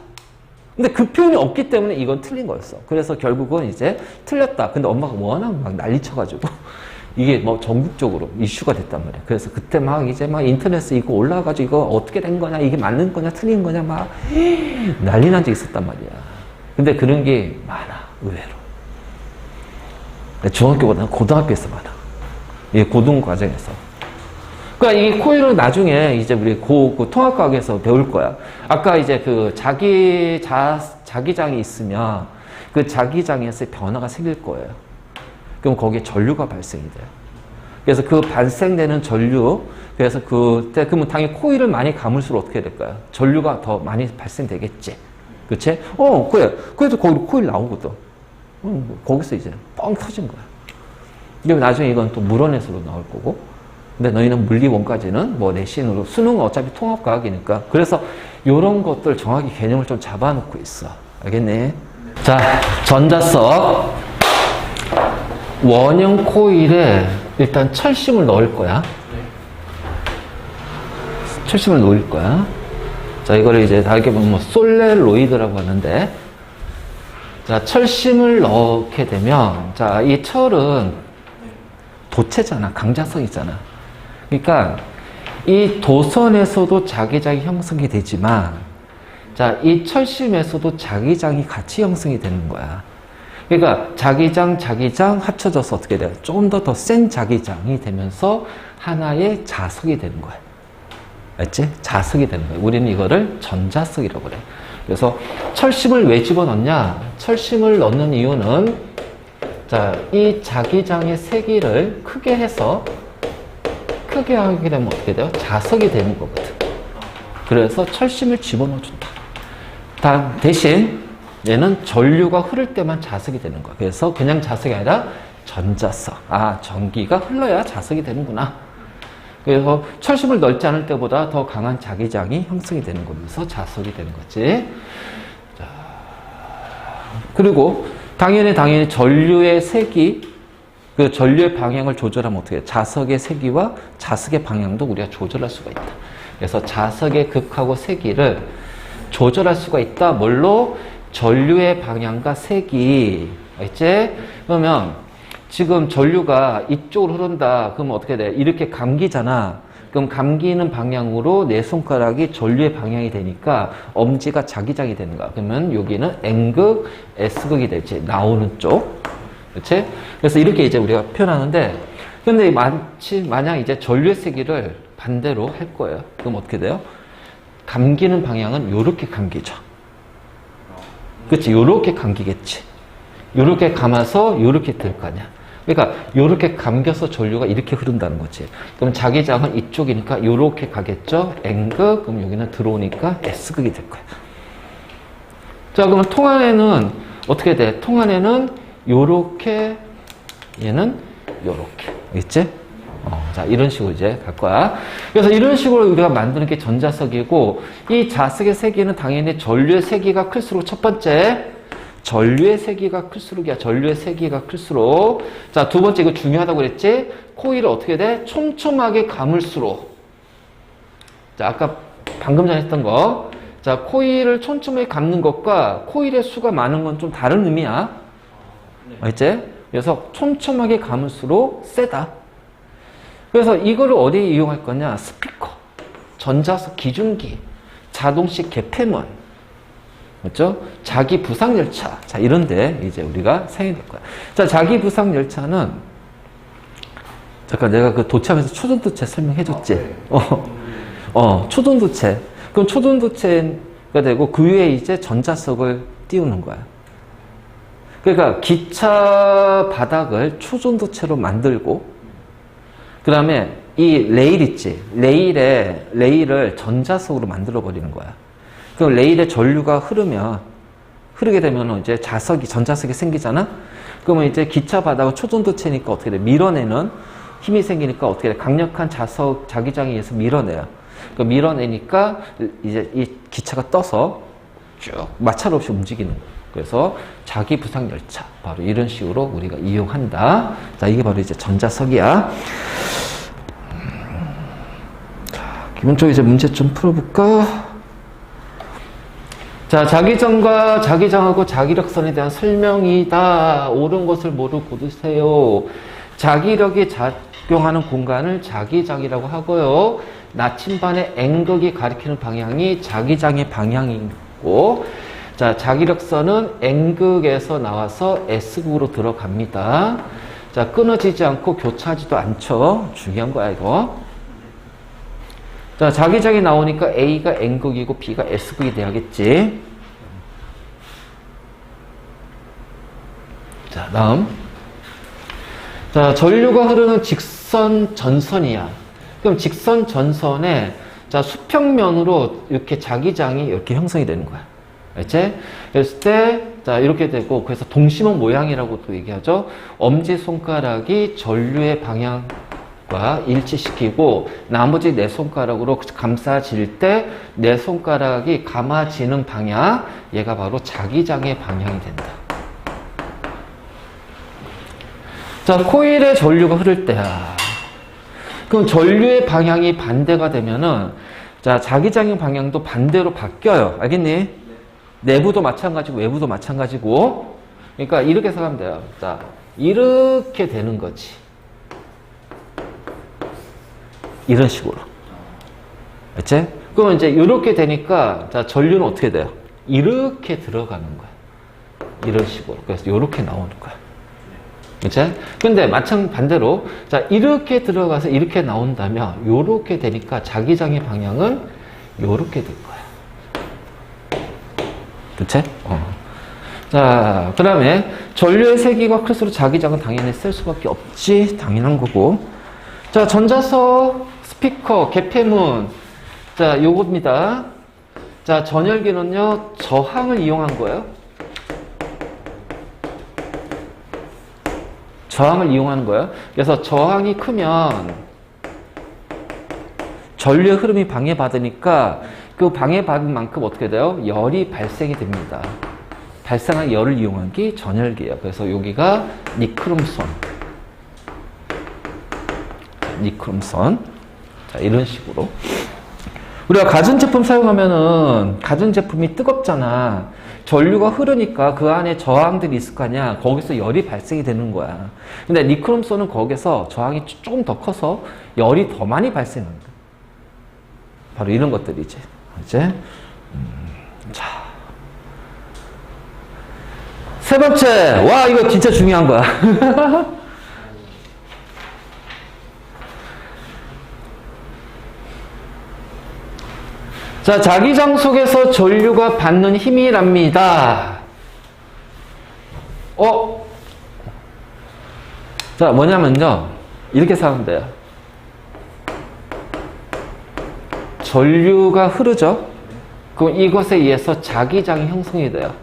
근데 그 표현이 없기 때문에 이건 틀린 거였어. 그래서 결국은 이제 틀렸다. 근데 엄마가 워낙 막 난리 쳐가지고 이게 뭐 전국적으로 이슈가 됐단 말이야. 그래서 그때 막 이제 막 인터넷에 이거 올라와가지고 이거 어떻게 된 거냐, 이게 맞는 거냐, 틀린 거냐 막 난리 난 적 있었단 말이야. 근데 그런 게 많아, 의외로. 중학교보다는 고등학교에서 많아. 이 고등 과정에서. 그러니까 이 코일은 나중에 이제 우리 그 통합과학에서 배울 거야. 아까 이제 그 자기장이 있으면 그 자기장에서 변화가 생길 거예요. 그럼 거기에 전류가 발생이 돼요. 그래서 그 발생되는 전류, 그래서 그러면 당연히 코일을 많이 감을수록 어떻게 될까요? 전류가 더 많이 발생되겠지. 그치? 그래. 그래서 거기 코일 나오거든. 거기서 이제 뻥 터진 거야. 그리고 나중에 이건 또 물원에서도 나올 거고. 근데 너희는 물리원까지는 뭐 내신으로, 수능은 어차피 통합과학이니까. 그래서 이런 것들 정확히 개념을 좀 잡아놓고 있어. 알겠니? 자, 전자석. 원형 코일에 일단 철심을 넣을 거야. 철심을 놓을 거야. 자, 이거를 이제 다르게 보면 뭐 솔레로이드라고 하는데, 자, 철심을 넣게 되면, 자, 이 철은 도체잖아. 강자성이잖아. 그러니까 이 도선에서도 자기장이 형성이 되지만, 자, 이 철심에서도 자기장이 같이 형성이 되는 거야. 그러니까 자기장 합쳐져서 어떻게 돼요? 조금 더 센 자기장이 되면서 하나의 자석이 되는 거야. 알지? 자석이 되는 거야. 우리는 이거를 전자석이라고 그래. 그래서 철심을 왜 집어넣냐? 철심을 넣는 이유는, 자, 이 자기장의 세기를 크게 해서 크게 하게 되면 어떻게 돼요? 자석이 되는 거거든. 그래서 철심을 집어넣어준다. 대신 얘는 전류가 흐를 때만 자석이 되는 거야. 그래서 그냥 자석이 아니라 전자석. 아, 전기가 흘러야 자석이 되는구나. 그래서 철심을 넣지 않을 때보다 더 강한 자기장이 형성이 되는 거면서 자석이 되는 거지. 자, 그리고 당연히 전류의 세기, 그 전류의 방향을 조절하면 어떻게 해? 자석의 세기와 자석의 방향도 우리가 조절할 수가 있다. 그래서 자석의 극하고 세기를 조절할 수가 있다. 뭘로? 전류의 방향과 세기. 알겠지? 그러면 지금 전류가 이쪽으로 흐른다. 그러면 어떻게 돼? 이렇게 감기잖아. 그럼 감기는 방향으로 내 손가락이 전류의 방향이 되니까 엄지가 자기장이 되는 거야. 그러면 여기는 N극, S극이 되지. 나오는 쪽. 그렇지? 그래서 이렇게 이제 우리가 표현하는데, 근데 만약 이제 전류의 세기를 반대로 할 거예요. 그럼 어떻게 돼요? 감기는 방향은 요렇게 감기죠. 그렇지? 요렇게 감기겠지. 요렇게 감아서 요렇게 들 거 아니야. 그러니까 요렇게 감겨서 전류가 이렇게 흐른다는 거지. 그럼 자기장은 이쪽이니까 요렇게 가겠죠. N극, 그럼 여기는 들어오니까 S극이 될 거야. 자, 그러면 통 안에는 어떻게 돼? 통 안에는 요렇게, 얘는 요렇게. 있지? 자, 이런 식으로 이제 갈 거야. 그래서 이런 식으로 우리가 만드는 게 전자석이고, 이 자석의 세기는 당연히 전류의 세기가 클수록, 첫 번째, 전류의 세기가 클수록이야. 전류의 세기가 클수록. 자, 두 번째, 이거 중요하다고 그랬지? 코일을 어떻게 돼? 촘촘하게 감을수록. 자, 아까 방금 전에 했던 거. 자, 코일을 촘촘하게 감는 것과 코일의 수가 많은 건 좀 다른 의미야. 알겠지? 그래서 촘촘하게 감을수록 세다. 그래서 이거를 어디에 이용할 거냐? 스피커, 전자석 기중기, 자동식 개폐문, 맞죠? 자기 부상 열차. 자, 이런데 이제 우리가 사용될 거야. 자, 자기 부상 열차는 잠깐 내가 그 도체하면서 초전도체 설명해줬지. 초전도체. 그럼 초전도체가 되고 그 위에 이제 전자석을 띄우는 거야. 그러니까 기차 바닥을 초전도체로 만들고, 그 다음에 이 레일 있지. 레일을 전자석으로 만들어 버리는 거야. 그럼 레일에 전류가 흐르게 되면 이제 전자석이 생기잖아? 그러면 이제 기차 바닥은 초전도체니까 어떻게 돼? 밀어내는 힘이 생기니까 어떻게 돼? 강력한 자기장에 의해서 밀어내요. 그 밀어내니까 이제 이 기차가 떠서 쭉 마찰 없이 움직이는 거야. 그래서 자기 부상 열차. 바로 이런 식으로 우리가 이용한다. 자, 이게 바로 이제 전자석이야. 기본적으로 이제 문제 좀 풀어볼까? 자, 자기장과 자기장하고 자기력선에 대한 설명이다. 옳은 것을 모두 고르세요. 자기력이 작용하는 공간을 자기장이라고 하고요. 나침반의 N극이 가리키는 방향이 자기장의 방향이고, 자, 자기력선은 N극에서 나와서 S극으로 들어갑니다. 자, 끊어지지 않고 교차하지도 않죠. 중요한 거야, 이거. 자, 자기장이 나오니까 A가 N극이고 B가 S극이 돼야겠지. 자, 다음. 자, 전류가 흐르는 직선 전선이야. 그럼 직선 전선에 자, 수평면으로 이렇게 자기장이 이렇게 형성이 되는 거야. 알지? 그랬을 때, 자, 이렇게 되고, 그래서 동심원 모양이라고 또 얘기하죠. 엄지손가락이 전류의 방향과 일치시키고, 나머지 네 손가락으로 감싸질 때, 네 손가락이 감아지는 방향, 얘가 바로 자기장의 방향이 된다. 자, 코일에 전류가 흐를 때야. 그럼 전류의 방향이 반대가 되면은, 자, 자기장의 방향도 반대로 바뀌어요. 알겠니? 내부도 마찬가지고 외부도 마찬가지고. 그러니까 이렇게 생각하면 돼요. 자, 이렇게 되는 거지. 이런 식으로. 그치? 그러면 이제 이렇게 되니까 자, 전류는 어떻게 돼요? 이렇게 들어가는 거야. 이런 식으로. 그래서 이렇게 나오는 거야. 그치? 근데 반대로 자, 이렇게 들어가서 이렇게 나온다면 이렇게 되니까 자기장의 방향은 이렇게 될 거야. 그치? 자, 그 다음에 전류의 세기가 클수록 자기장은 당연히 셀 수밖에 없지. 당연한 거고. 자, 전자석, 스피커, 개폐문. 자, 요겁니다. 자, 전열기는요, 저항을 이용한 거예요. 저항을 이용하는 거예요. 그래서 저항이 크면 전류의 흐름이 방해받으니까 그 방해받은 만큼 어떻게 돼요? 열이 발생이 됩니다. 발생한 열을 이용한 게 전열기예요. 그래서 여기가 니크롬선. 니크롬선. 자, 이런 식으로. 우리가 가전제품 사용하면은 가전제품이 뜨겁잖아. 전류가 흐르니까 그 안에 저항들이 있을 거 아니야. 거기서 열이 발생이 되는 거야. 근데 니크롬선은 거기서 저항이 조금 더 커서 열이 더 많이 발생합니다. 바로 이런 것들이지. 이제 자, 세 번째. 와, 이거 진짜 중요한 거야. 자, 자기장 속에서 전류가 받는 힘이랍니다. 자, 뭐냐면요. 이렇게 생각하면 돼요. 전류가 흐르죠? 그럼 이것에 의해서 자기장이 형성이 돼요.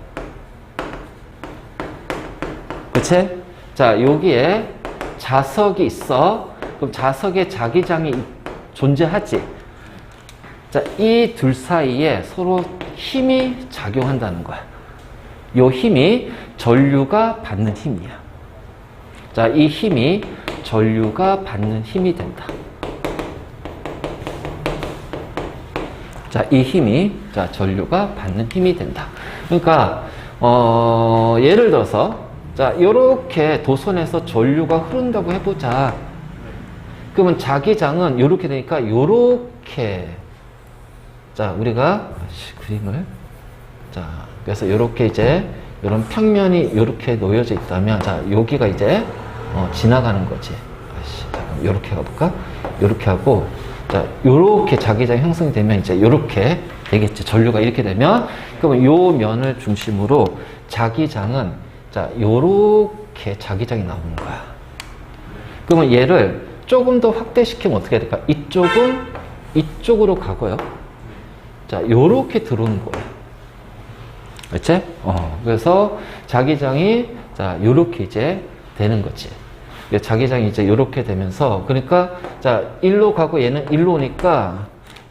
그치? 자, 여기에 자석이 있어. 그럼 자석에 자기장이 존재하지. 자, 이 둘 사이에 서로 힘이 작용한다는 거야. 이 힘이 전류가 받는 힘이야. 자, 이 힘이 전류가 받는 힘이 된다. 자, 이 힘이 전류가 받는 힘이 된다. 그러니까 예를 들어서 자, 요렇게 도선에서 전류가 흐른다고 해보자. 그러면 자기장은 요렇게 되니까 요렇게 자, 우리가 그림을 자, 그래서 요렇게 이제 요런 평면이 요렇게 놓여져 있다면 자, 여기가 이제 지나가는 거지. 잠깐 요렇게 가볼까? 요렇게 하고 자, 요렇게 자기장이 형성이 되면 이제 요렇게 되겠지. 전류가 이렇게 되면 그러면 요 면을 중심으로 자기장은 자, 요렇게 자기장이 나오는 거야. 그러면 얘를 조금 더 확대시키면 어떻게 될까? 이쪽은 이쪽으로 가고요. 자, 요렇게 들어오는 거예요. 그치? 그래서 자기장이 자, 요렇게 이제 되는 거지. 자기장이 이제 요렇게 되면서 그러니까 자, 일로 가고 얘는 일로 오니까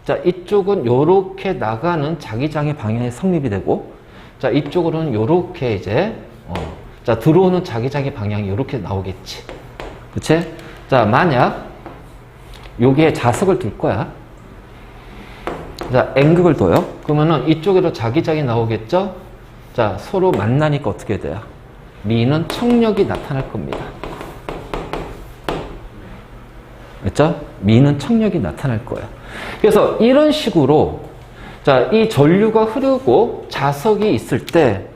자, 이쪽은 요렇게 나가는 자기장의 방향이 성립이 되고 자, 이쪽으로는 요렇게 이제 자, 들어오는 자기장의 방향이 요렇게 나오겠지. 그치? 자, 만약 여기에 자석을 둘 거야. 자, N극을 둬요. 그러면은 이쪽으로 자기장이 나오겠죠? 자, 서로 만나니까 어떻게 돼요? 미는 청력이 나타날 겁니다. 그렇죠? 미는 청력이 나타날 거예요. 그래서 이런 식으로 자, 이 전류가 흐르고 자석이 있을 때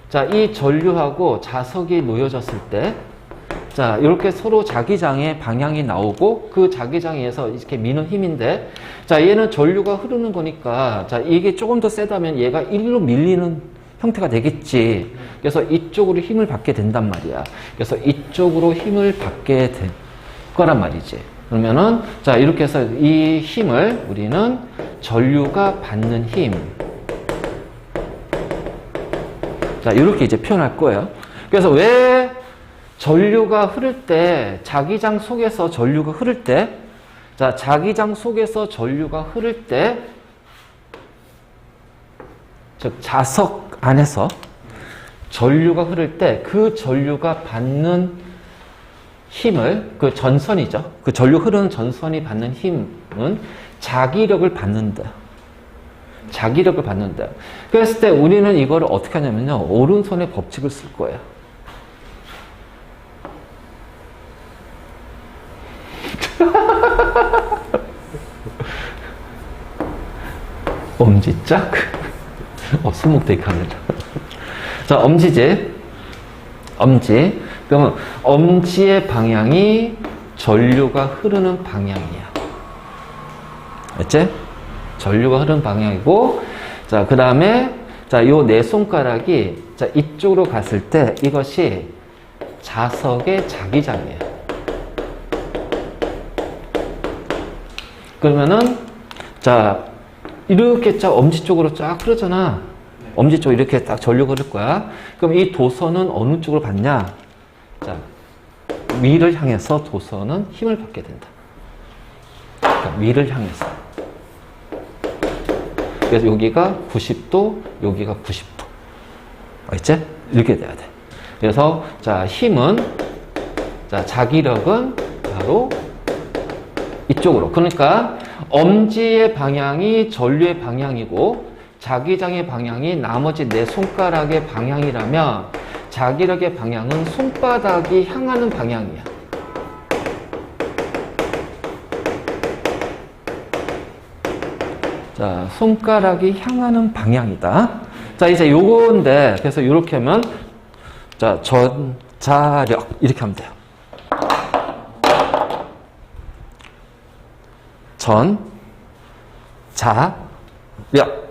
자, 이 전류하고 자석이 놓여졌을 때 자, 이렇게 서로 자기장의 방향이 나오고 그 자기장에 의해서 이렇게 미는 힘인데 자, 얘는 전류가 흐르는 거니까 자, 이게 조금 더 세다면 얘가 일로 밀리는 형태가 되겠지. 그래서 이쪽으로 힘을 받게 된단 말이야. 그래서 이쪽으로 힘을 받게 될 거란 말이지. 그러면은 자, 이렇게 해서 이 힘을 우리는 전류가 받는 힘. 자, 이렇게 이제 표현할 거예요. 그래서 왜 전류가 흐를 때, 자기장 속에서 전류가 흐를 때, 자, 자기장 속에서 전류가 흐를 때, 즉, 자석 안에서 전류가 흐를 때, 그 전류가 받는 힘을, 그 전선이죠. 그 전류 흐르는 전선이 받는 힘은 자기력을 받는다. 자기력을 받는다. 그랬을 때 우리는 이거를 어떻게 하냐면요. 오른손의 법칙을 쓸 거예요. 엄지짝? 손목대기 카메라. 자, 엄지지. 엄지. 그러면 엄지의 방향이 전류가 흐르는 방향이야. 알지? 전류가 흐르는 방향이고, 자, 그 다음에, 자, 요 네 손가락이, 자, 이쪽으로 갔을 때 이것이 자석의 자기장이에요. 그러면은, 자, 이렇게 쫙 엄지 쪽으로 쫙 흐르잖아. 엄지 쪽 이렇게 딱 전류가 흐를 거야. 그럼 이 도선은 어느 쪽으로 받냐? 자, 위를 향해서 도선은 힘을 받게 된다. 그러니까 위를 향해서. 그래서 여기가 90도, 여기가 90도. 알겠지? 이렇게 돼야 돼. 그래서, 자, 힘은, 자, 자기력은 바로 이쪽으로. 그러니까, 엄지의 방향이 전류의 방향이고, 자기장의 방향이 나머지 내 손가락의 방향이라면, 자기력의 방향은 손바닥이 향하는 방향이야. 자, 손가락이 향하는 방향이다. 자, 이제 요건데, 그래서 이렇게 하면, 자, 전자력. 이렇게 하면 돼요. 전자력.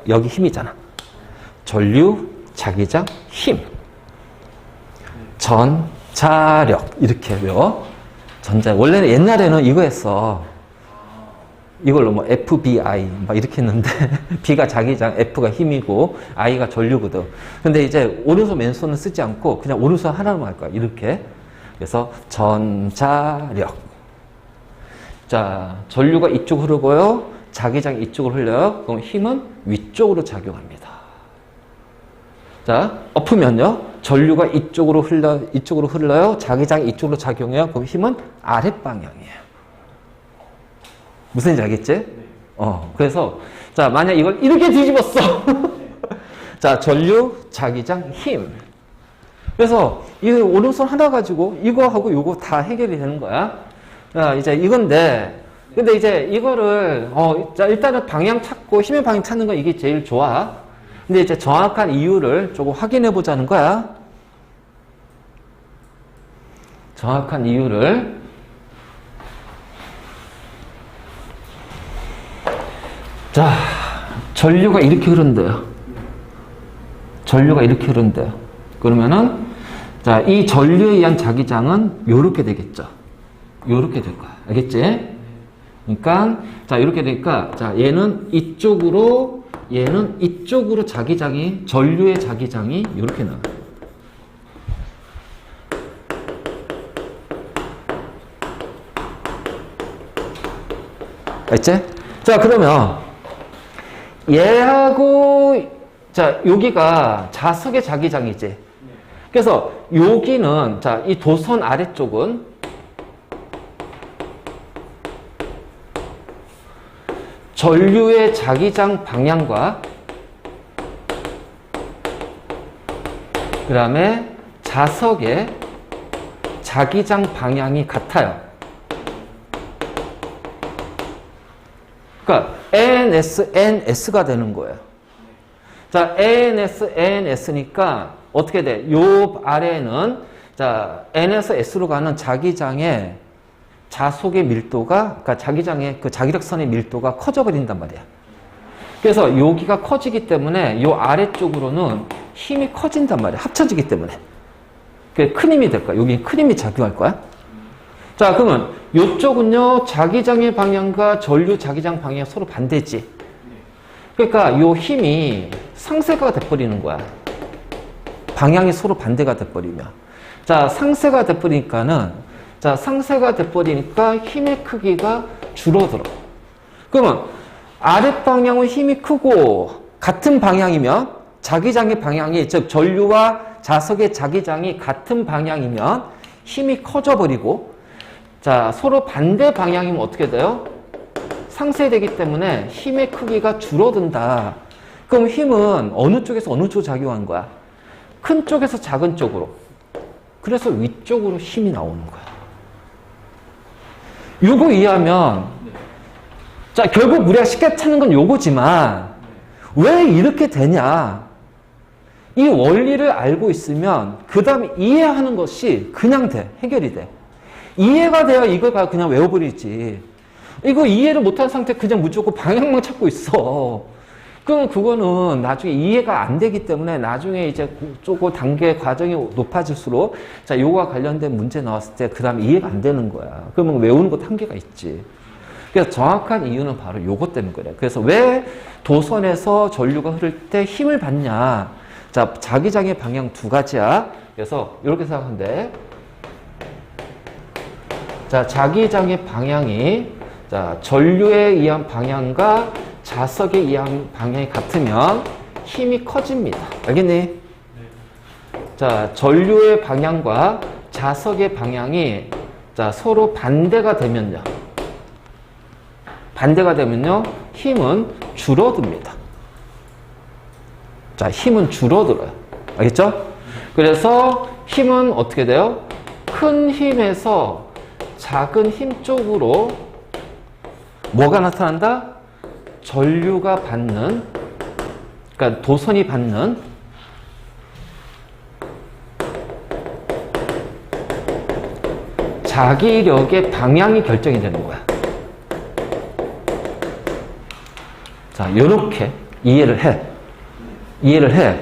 여기 힘이잖아. 전류, 자기장, 힘. 전자력. 이렇게 외워. 전자. 원래는 옛날에는 이거 했어. 이걸로 뭐 FBI 막 이렇게 했는데 B가 자기장, F가 힘이고 I가 전류거든. 근데 이제 오른손 왼손은 쓰지 않고 그냥 오른손 하나만 할 거야. 이렇게. 그래서 전자력. 자, 전류가 이쪽 흐르고요. 자기장이 이쪽으로 흘려요. 그럼 힘은 위쪽으로 작용합니다. 자, 엎으면요. 전류가 이쪽으로 흘러요. 자기장이 이쪽으로 작용해요. 그럼 힘은 아랫방향이에요. 무슨지 알겠지? 그래서, 자, 만약 이걸 이렇게 뒤집었어. 자, 전류, 자기장, 힘. 그래서, 이 오른손 하나 가지고 이거하고 요거 다 해결이 되는 거야. 자, 이제 이건데, 근데 이제 이거를, 자, 일단은 방향 찾고 힘의 방향 찾는 거 이게 제일 좋아. 근데 이제 정확한 이유를 조금 확인해 보자는 거야. 정확한 이유를. 자, 전류가 이렇게 흐른대요. 전류가 이렇게 흐른대요. 그러면은, 자, 이 전류에 의한 자기장은 요렇게 되겠죠. 요렇게 될 거야. 알겠지? 그러니까, 자, 이렇게 되니까, 자, 얘는 이쪽으로 자기장이, 전류의 자기장이 요렇게 나와요. 알겠지? 자, 그러면, 얘하고, 자, 여기가 자석의 자기장이지. 그래서 여기는, 자, 이 도선 아래쪽은 전류의 자기장 방향과 그 다음에 자석의 자기장 방향이 같아요. 그러니까 ANS, NS가 되는 거예요. 자, ANS, NS니까 어떻게 돼? 요 아래에는 자, N에서 S로 가는 자기장의 자속의 밀도가, 그러니까 자기장의 그 자기력선의 밀도가 커져 버린단 말이야. 그래서 여기가 커지기 때문에 요 아래쪽으로는 힘이 커진단 말이야. 합쳐지기 때문에. 그게 큰 힘이 될 거야. 여기 큰 힘이 작용할 거야. 자, 그러면 이쪽은요, 자기장의 방향과 전류 자기장 방향이 서로 반대지. 그러니까 요 힘이 상쇄가 돼버리는 거야. 방향이 서로 반대가 돼버리면. 자, 상쇄가 돼버리니까는, 자, 상쇄가 돼버리니까 힘의 크기가 줄어들어. 그러면 아랫방향은 힘이 크고 같은 방향이면 자기장의 방향이, 즉 전류와 자석의 자기장이 같은 방향이면 힘이 커져버리고, 자, 서로 반대 방향이면 어떻게 돼요? 상쇄되기 때문에 힘의 크기가 줄어든다. 그럼 힘은 어느 쪽에서 어느 쪽으로 작용하는 거야? 큰 쪽에서 작은 쪽으로. 그래서 위쪽으로 힘이 나오는 거야. 요거 이해하면, 자, 결국 우리가 쉽게 찾는 건 요거지만, 왜 이렇게 되냐? 이 원리를 알고 있으면, 그 다음에 이해하는 것이 그냥 돼. 해결이 돼. 이해가 돼야 이걸 그냥 외워버리지. 이거 이해를 못한 상태 그냥 무조건 방향만 찾고 있어. 그럼 그거는 나중에 이해가 안 되기 때문에 나중에 이제 조금 단계 과정이 높아질수록 자, 요거와 관련된 문제 나왔을 때 그 다음에 이해가 안 되는 거야. 그러면 외우는 것도 한계가 있지. 그래서 정확한 이유는 바로 요것 때문에 그래요. 그래서 왜 도선에서 전류가 흐를 때 힘을 받냐. 자, 자기장의 방향 두 가지야. 그래서 이렇게 생각하면 돼. 자, 자기장의 방향이 자, 전류에 의한 방향과 자석에 의한 방향이 같으면 힘이 커집니다. 알겠니? 네. 자, 전류의 방향과 자석의 방향이 자, 서로 반대가 되면요. 힘은 줄어듭니다. 자, 힘은 줄어들어요. 알겠죠? 그래서 힘은 어떻게 돼요? 큰 힘에서 작은 힘 쪽으로 뭐가 나타난다? 전류가 받는, 그러니까 도선이 받는 자기력의 방향이 결정이 되는 거야. 자, 요렇게 이해를 해.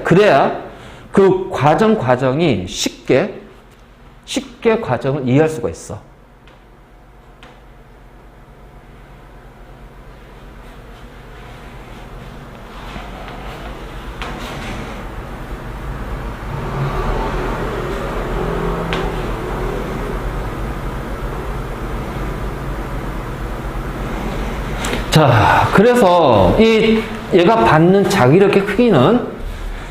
그래야 그 과정이 쉽게 과정을 이해할 수가 있어. 자, 그래서 얘가 받는 자기력의 크기는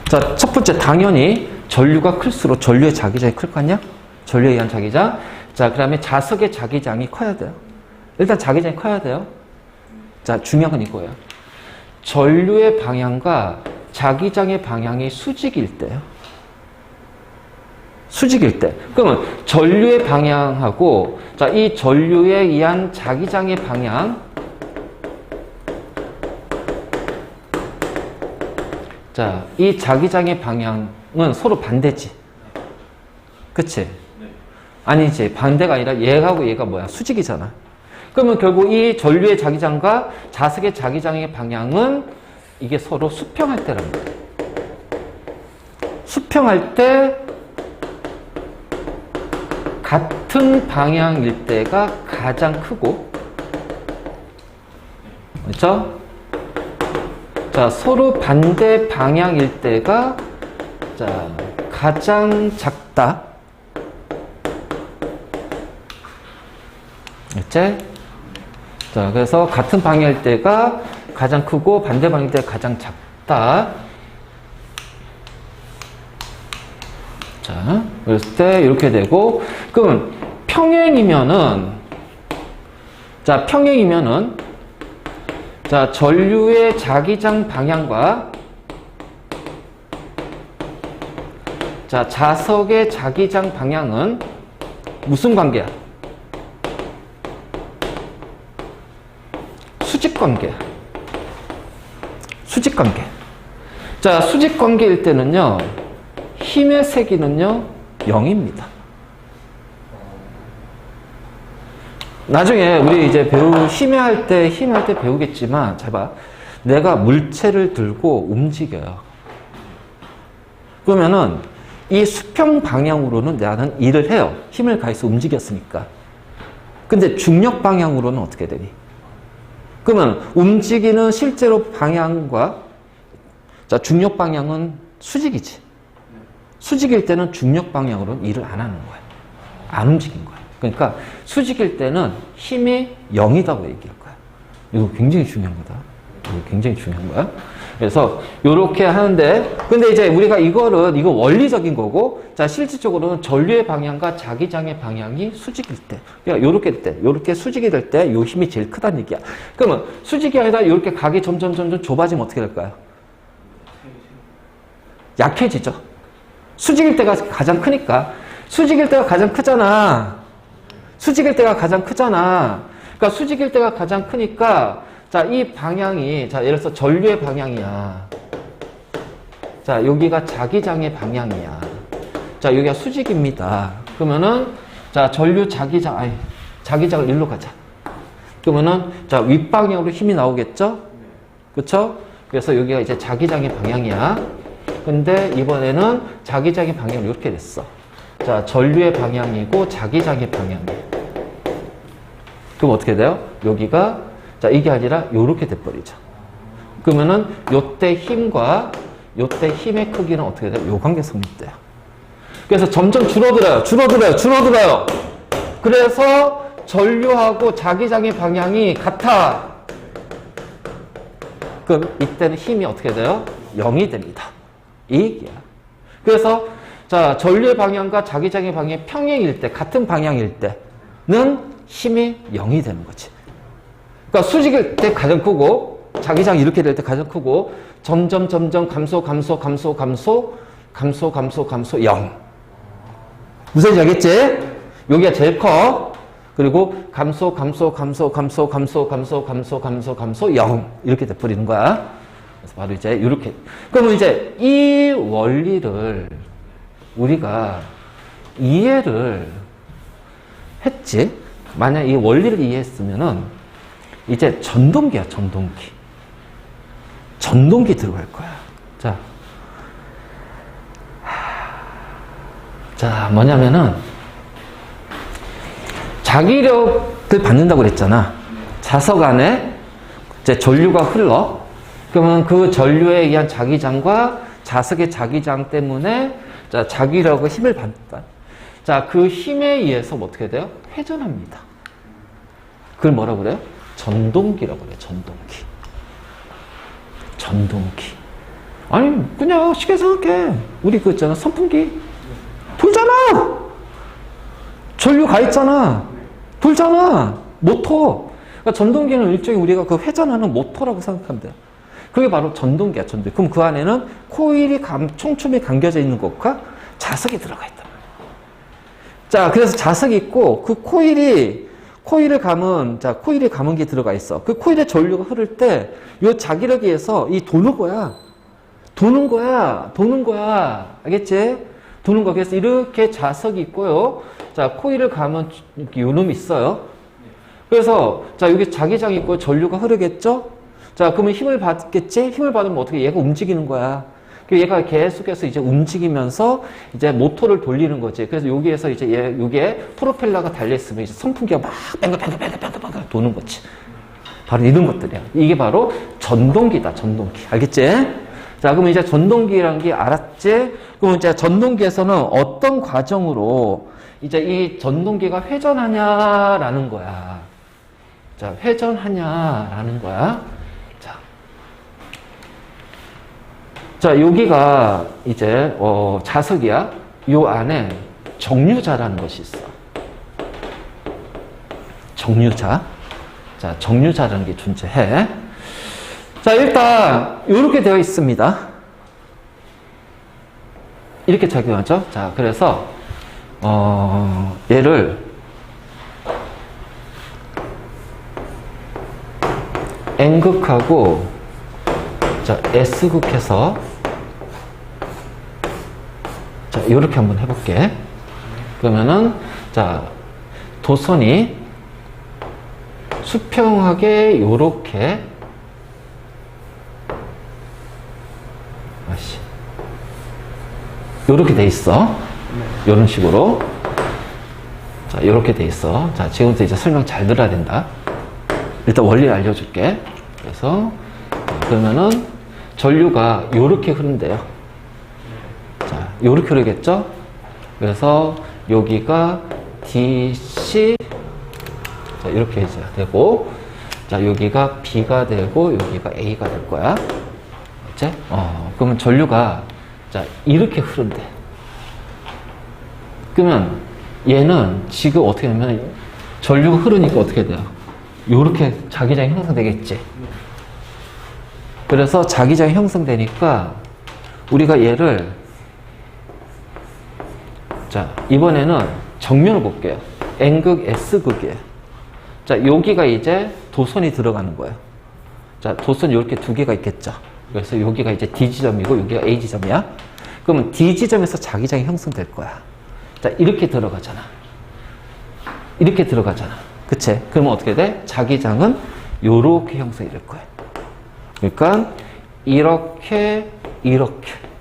자, 첫 번째 당연히 전류가 클수록 전류의 자기장이 클 거 아니야? 전류에 의한 자기장. 자, 그 다음에 자석의 자기장이 커야 돼요. 일단 자기장이 커야 돼요. 자, 중요한 건 이거예요. 전류의 방향과 자기장의 방향이 수직일 때요. 그러면 전류의 방향하고 자, 이 전류에 의한 자기장의 방향 자, 이 자기장의 방향은 서로 반대지. 그치? 아니지. 반대가 아니라 얘하고 얘가 뭐야? 수직이잖아. 그러면 결국 이 전류의 자기장과 자석의 자기장의 방향은 이게 서로 수평할 때라는 거야. 수평할 때 같은 방향일 때가 가장 크고, 그렇죠? 자, 서로 반대 방향일 때가 자, 가장 작다. 그치? 자, 그래서 같은 방향일 때가 가장 크고 반대 방향일 때가 가장 작다. 자, 그랬을 때 이렇게 되고, 그럼 평행이면은 자, 전류의 자기장 방향과 자, 자석의 자기장 방향은 무슨 관계야? 수직 관계야. 자, 수직 관계일 때는요, 힘의 세기는요, 0입니다. 나중에 우리 이제 힘에 할 때 배우겠지만, 잘 봐. 내가 물체를 들고 움직여요. 그러면은 이 수평 방향으로는 나는 일을 해요. 힘을 가해서 움직였으니까. 근데 중력 방향으로는 어떻게 되니? 그러면 움직이는 실제로 방향과 자, 중력 방향은 수직이지. 수직일 때는 중력 방향으로는 일을 안 하는 거야. 안 움직인 거야. 그러니까 수직일 때는 힘이 0이라고 얘기할 거야. 이거 굉장히 중요한 거다. 그래서 이렇게 하는데, 근데 이제 우리가 이거 원리적인 거고, 자, 실질적으로는 전류의 방향과 자기장의 방향이 수직일 때, 그러니까 요렇게 수직이 될 때 요 힘이 제일 크다는 얘기야. 그러면 수직이 아니라 이렇게 각이 점점 좁아지면 어떻게 될까요? 약해지죠. 수직일 때가 가장 크니까. 수직일 때가 가장 크잖아. 그러니까 수직일 때가 가장 크니까, 자, 이 방향이, 자, 예를 들어서 전류의 방향이야. 자, 여기가 자기장의 방향이야. 자, 여기가 수직입니다. 그러면은, 자, 전류 자기장을 일로 가자. 그러면은, 자, 윗방향으로 힘이 나오겠죠? 그쵸? 그래서 여기가 이제 자기장의 방향이야. 근데 이번에는 자기장의 방향이 이렇게 됐어. 자, 전류의 방향이고 자기장의 방향이에요. 그럼 어떻게 돼요? 여기가 자, 이게 아니라 요렇게 돼버리죠. 그러면은 요때 힘과 요때 힘의 크기는 어떻게 돼요? 요 관계 성립돼요. 그래서 점점 줄어들어요. 그래서 전류하고 자기장의 방향이 같아. 그럼 이때는 힘이 어떻게 돼요? 0이 됩니다. 이 얘기야. 그래서 자, 전류의 방향과 자기장의 방향이 평행일 때, 같은 방향일 때는 힘이 0이 되는 거지. 그러니까 수직일 때 가장 크고 자기장이 이렇게 될 때 가장 크고 점점 감소 0. 무슨 얘기인지 알겠지? 여기가 제일 커. 그리고 감소 0 이렇게 돼버리는 거야. 그래서 바로 이제 이렇게. 그러면 이제 이 원리를 우리가 이해를 했지. 만약 이 원리를 이해했으면은 이제 전동기야, 전동기 들어갈 거야. 자, 뭐냐면은 자기력을 받는다고 그랬잖아. 자석 안에 이제 전류가 흘러. 그러면 그 전류에 의한 자기장과 자석의 자기장 때문에 자, 자기력의 힘을 받는다. 자, 그 힘에 의해서 뭐 어떻게 돼요? 회전합니다. 그걸 뭐라고 그래요? 전동기라고 그래요. 전동기. 아니, 그냥 쉽게 생각해. 우리 그 있잖아. 선풍기. 돌잖아! 전류 가 있잖아. 돌잖아. 모터. 그러니까 전동기는 일종의 우리가 그 회전하는 모터라고 생각하면 돼요. 그게 바로 전동기야, 전동기. 그럼 그 안에는 코일이 촘촘히 감겨져 있는 것과 자석이 들어가 있단 말이야. 자, 그래서 자석이 있고, 그 코일을 감은 게 들어가 있어. 그 코일에 전류가 흐를 때, 요 자기력에 의해서 이 도는 거야. 알겠지? 도는 거. 그래서 이렇게 자석이 있고요. 자, 코일을 감은 이렇게 요 놈이 있어요. 그래서, 자, 여기 자기장이 있고 전류가 흐르겠죠? 자, 그러면 힘을 받겠지? 힘을 받으면 어떻게 얘가 움직이는 거야. 얘가 계속해서 이제 움직이면서 이제 모터를 돌리는 거지. 그래서 여기에서 이제 여기에 프로펠러가 달려있으면 이제 선풍기가 막 뱅글뱅글 도는 거지. 바로 이런 것들이야. 이게 바로 전동기다, 전동기. 알겠지? 자, 그럼 이제 전동기라는 게 알았지? 그럼 이제 전동기에서는 어떤 과정으로 이제 이 전동기가 회전하냐라는 거야. 자, 회전하냐라는 거야. 자, 여기가 이제 자석이야. 요 안에 정류자라는 것이 있어. 정류자. 자, 정류자라는 게 존재해. 자, 일단 이렇게 되어 있습니다. 이렇게 작용하죠. 자, 그래서 얘를 N극하고 자, S극해서 자, 이렇게 한번 해볼게. 그러면은 자, 도선이 수평하게 요렇게 요렇게 돼 있어. 요런 식으로. 자, 요렇게 돼 있어. 자, 지금부터 이제 설명 잘 들어야 된다. 일단 원리 알려줄게. 그래서 그러면은 전류가 요렇게 흐른대요. 자, 요렇게 흐르겠죠? 그래서 여기가 DC 자, 이렇게 이제 되고 자, 여기가 B가 되고 여기가 A가 될 거야. 그치? 그러면 전류가 자, 이렇게 흐른대. 그러면 얘는 지금 어떻게 하면 전류가 흐르니까 어떻게 돼요? 요렇게 자기장이 형성되겠지. 그래서 자기장이 형성되니까 우리가 얘를 자, 이번에는 정면을 볼게요. N극, S극이에요. 자, 여기가 이제 도선이 들어가는 거예요. 자, 도선 이렇게 두 개가 있겠죠. 그래서 여기가 이제 D 지점이고 여기가 A 지점이야. 그러면 D 지점에서 자기장이 형성될 거야. 자, 이렇게 들어가잖아. 그치? 그러면 어떻게 돼? 자기장은 요렇게 형성이 될 거야. 그러니까 이렇게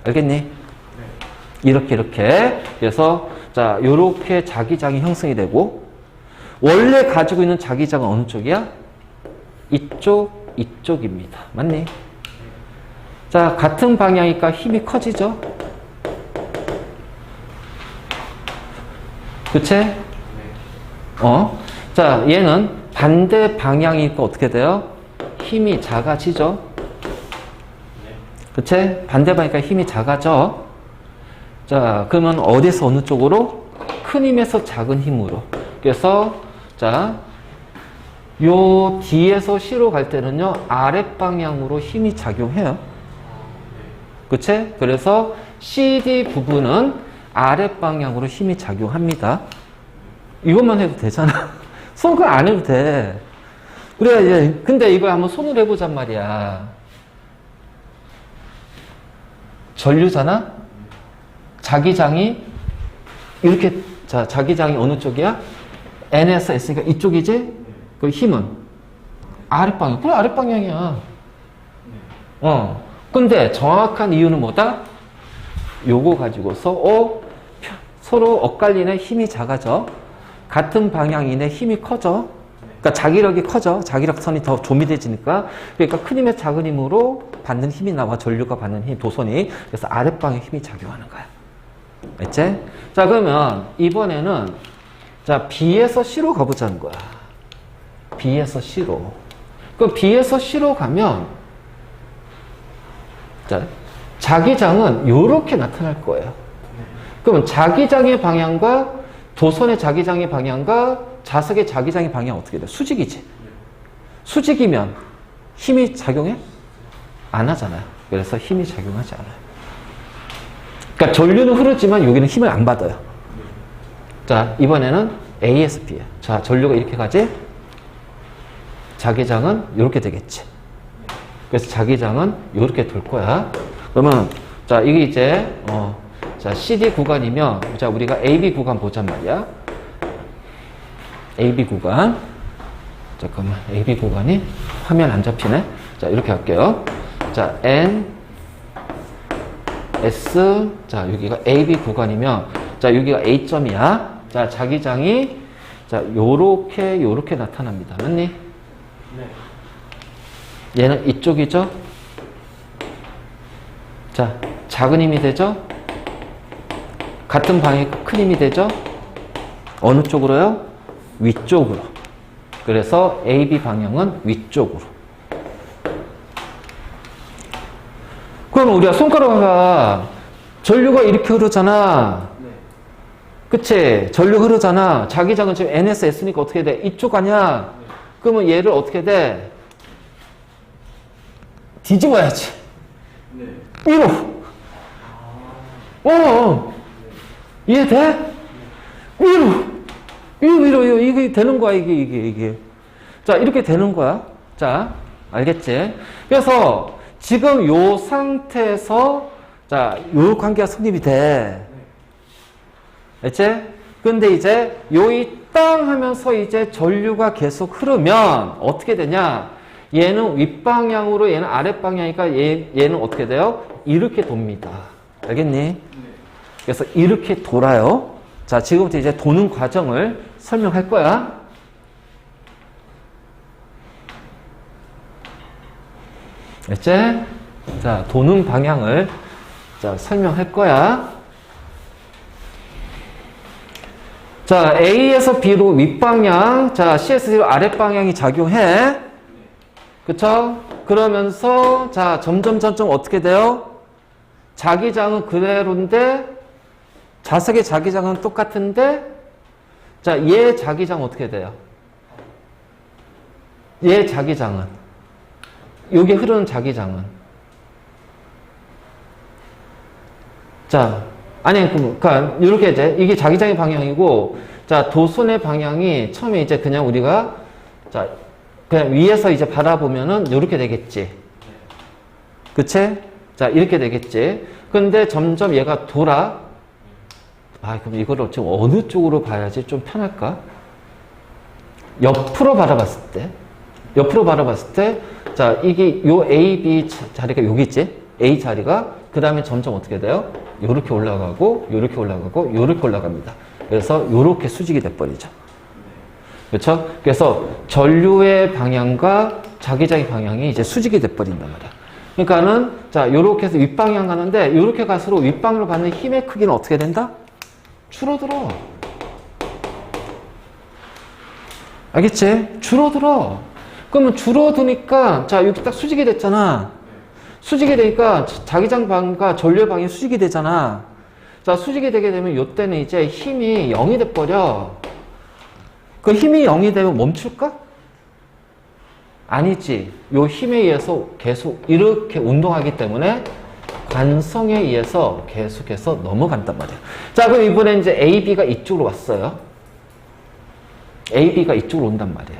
알겠니? 이렇게 그래서 자, 요렇게 자기장이 형성이 되고 원래 가지고 있는 자기장은 어느 쪽이야? 이쪽, 이쪽입니다. 맞니? 자, 같은 방향이니까 힘이 커지죠? 그치? 자, 얘는 반대 방향이니까 어떻게 돼요? 힘이 작아지죠? 그치? 반대 방향이니까 힘이 작아져. 자, 그러면 어디서 어느 쪽으로? 큰 힘에서 작은 힘으로. 그래서, 자, 요 D에서 C로 갈 때는요, 아랫방향으로 힘이 작용해요. 그치? 그래서 CD 부분은 아랫방향으로 힘이 작용합니다. 이것만 해도 되잖아. 손을 안 해도 돼. 그래, 이제, 근데 이걸 한번 손으로 해보잔 말이야. 전류잖아? 자기장이, 이렇게, 자, 자기장이 어느 쪽이야? N에서 S니까 이쪽이지? 그 힘은? 아랫방향. 그래, 아랫방향이야. 근데 정확한 이유는 뭐다? 요거 가지고서, 서로 엇갈리네 힘이 작아져. 같은 방향이네 힘이 커져. 그러니까 자기력이 커져. 자기력선이 더 조미돼지니까. 그러니까 큰 힘에 작은 힘으로 받는 힘이 나와. 전류가 받는 힘, 도선이. 그래서 아랫방에 힘이 작용하는 거야. 알지? 자, 그러면 이번에는 자, B에서 C로 가보자는 거야. B에서 C로. 그럼 B에서 C로 가면 자, 자기장은 이렇게 나타날 거예요. 그러면 자기장의 방향과 도선의 자기장의 방향과 자석의 자기장의 방향 어떻게 돼? 수직이지. 수직이면 힘이 작용해? 안 하잖아요. 그래서 힘이 작용하지 않아요. 그러니까 전류는 흐르지만 여기는 힘을 안 받아요. 자, 이번에는 A에서 B에. 자, 전류가 이렇게 가지? 자기장은 이렇게 되겠지. 그래서 자기장은 이렇게 돌 거야. 그러면 자, 이게 이제 자, CD 구간이면 자, 우리가 AB 구간 보잔 말이야. AB 구간. 잠깐만. AB 구간이 화면 안 잡히네. 자, 이렇게 할게요. 자, N S 자, 여기가 AB 구간이면 자, 여기가 A점이야. 자, 자기장이 자, 요렇게 나타납니다. 맞니? 네. 얘는 이쪽이죠? 자, 작은 힘이 되죠? 같은 방향이 큰 힘이 되죠? 어느 쪽으로요? 위쪽으로. 그래서 AB 방향은 위쪽으로. 그럼 우리가 손가락가 전류가 이렇게 흐르잖아. 그치? 전류 흐르잖아. 자기장은 지금 N에서 S니까 어떻게 돼? 이쪽 아니야? 그러면 얘를 어떻게 돼? 뒤집어야지. 위로. 이해돼? 위로. 이게 되는 거야, 이게. 자, 이렇게 되는 거야. 자, 알겠지? 그래서 지금 요 상태에서 자, 요 관계가 성립이 돼. 알지? 근데 이제 요이 땅 하면서 이제 전류가 계속 흐르면 어떻게 되냐? 얘는 윗방향으로 얘는 아랫방향이니까 얘는 어떻게 돼요? 이렇게 돕니다. 알겠니? 그래서 이렇게 돌아요. 자, 지금부터 이제 도는 과정을 설명할 거야. 알지? 자, 도는 방향을 자, 설명할 거야. 자, A에서 B로 윗방향, 자, C에서 D로 아랫방향이 작용해. 그쵸? 그러면서, 자, 점점 어떻게 돼요? 자기장은 그대로인데, 자석의 자기장은 똑같은데, 자, 얘 자기장 어떻게 돼요? 얘 자기장은? 여기 흐르는 자기장은? 자, 아니, 그러니까, 이렇게 이제, 이게 자기장의 방향이고, 자, 도선의 방향이 처음에 이제 그냥 우리가, 자, 그냥 위에서 이제 바라보면은 이렇게 되겠지. 그치? 자, 이렇게 되겠지. 근데 점점 얘가 돌아. 그럼 이거를 지금 어느 쪽으로 봐야지 좀 편할까? 옆으로 바라봤을 때, 자, 이게 요 A, B 자리가 여기 있지? A 자리가, 그 다음에 점점 어떻게 돼요? 요렇게 올라가고, 요렇게 올라가고, 요렇게 올라갑니다. 그래서 요렇게 수직이 돼버리죠. 그렇죠? 그래서 전류의 방향과 자기장의 방향이 이제 수직이 돼버린단 말이야. 그러니까는, 자, 요렇게 해서 윗방향 가는데, 요렇게 갈수록 윗방향으로 받는 힘의 크기는 어떻게 된다? 줄어들어. 알겠지? 줄어들어. 그러면 줄어드니까, 자, 여기 딱 수직이 됐잖아. 수직이 되니까 자기장 방과 전류의 방이 수직이 되잖아. 자, 수직이 되게 되면 요때는 이제 힘이 0이 돼버려. 그 힘이 0이 되면 멈출까? 아니지. 요 힘에 의해서 계속 이렇게 운동하기 때문에 관성에 의해서 계속해서 넘어간단 말이야. 자, 그럼 이번에 이제 AB가 이쪽으로 왔어요. AB가 이쪽으로 온단 말이야.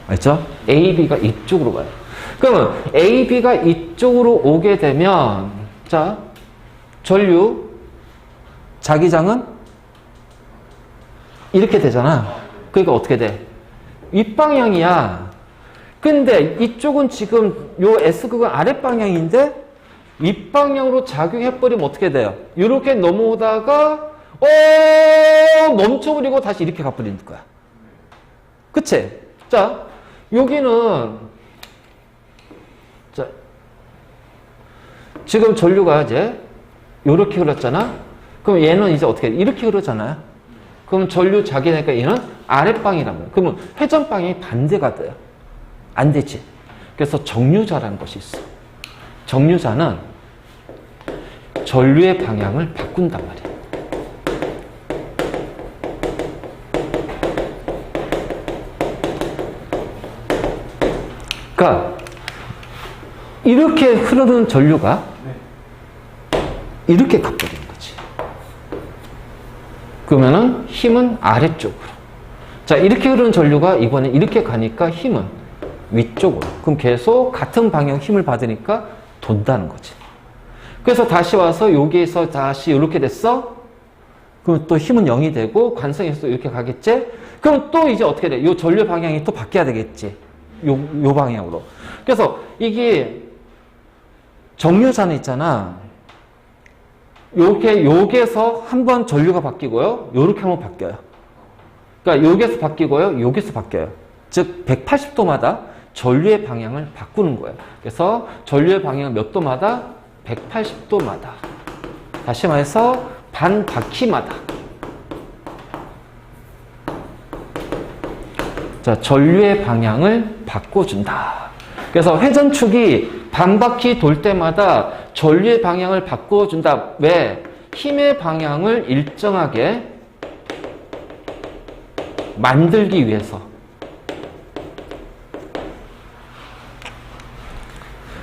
알죠? AB가 이쪽으로 가요. 그러면 AB가 이쪽으로 오게 되면, 자, 전류, 자기장은 이렇게 되잖아. 그러니까 어떻게 돼? 윗방향이야. 근데 이쪽은 지금 요 S극은 아랫방향인데 윗방향으로 작용해버리면 어떻게 돼요? 이렇게 넘어오다가 멈춰버리고 다시 이렇게 가버리는 거야. 그치? 자, 여기는 자, 지금 전류가 이제 이렇게 흘렀잖아. 그럼 얘는 이제 어떻게 돼? 이렇게 흐르잖아요. 그럼 전류 자기니까 얘는 아랫방이란 말이야. 그러면 회전 방향이 반대가 돼요. 안 되지. 그래서 정류자라는 것이 있어. 정류자는 전류의 방향을 바꾼단 말이야. 그러니까 이렇게 흐르는 전류가 이렇게 가버리는 거지. 그러면은 힘은 아래쪽으로. 자, 이렇게 흐르는 전류가 이번에 이렇게 가니까 힘은 위쪽으로. 그럼 계속 같은 방향 힘을 받으니까 돈다는 거지. 그래서 다시 와서 여기에서 다시 이렇게 됐어? 그럼 또 힘은 0이 되고 관성에서 이렇게 가겠지? 그럼 또 이제 어떻게 돼? 요 전류 방향이 또 바뀌어야 되겠지. 요 방향으로. 그래서 이게 정류자는 있잖아. 여기에서 한번 전류가 바뀌고요. 요렇게 한번 바뀌어요. 그러니까 여기에서 바뀌고요. 여기서 바뀌어요. 즉 180도마다 전류의 방향을 바꾸는 거예요. 그래서 전류의 방향은 몇 도마다? 180도마다. 다시 말해서 반 바퀴마다. 자, 전류의 방향을 바꿔준다. 그래서 회전축이 반 바퀴 돌 때마다 전류의 방향을 바꿔준다. 왜? 힘의 방향을 일정하게 만들기 위해서.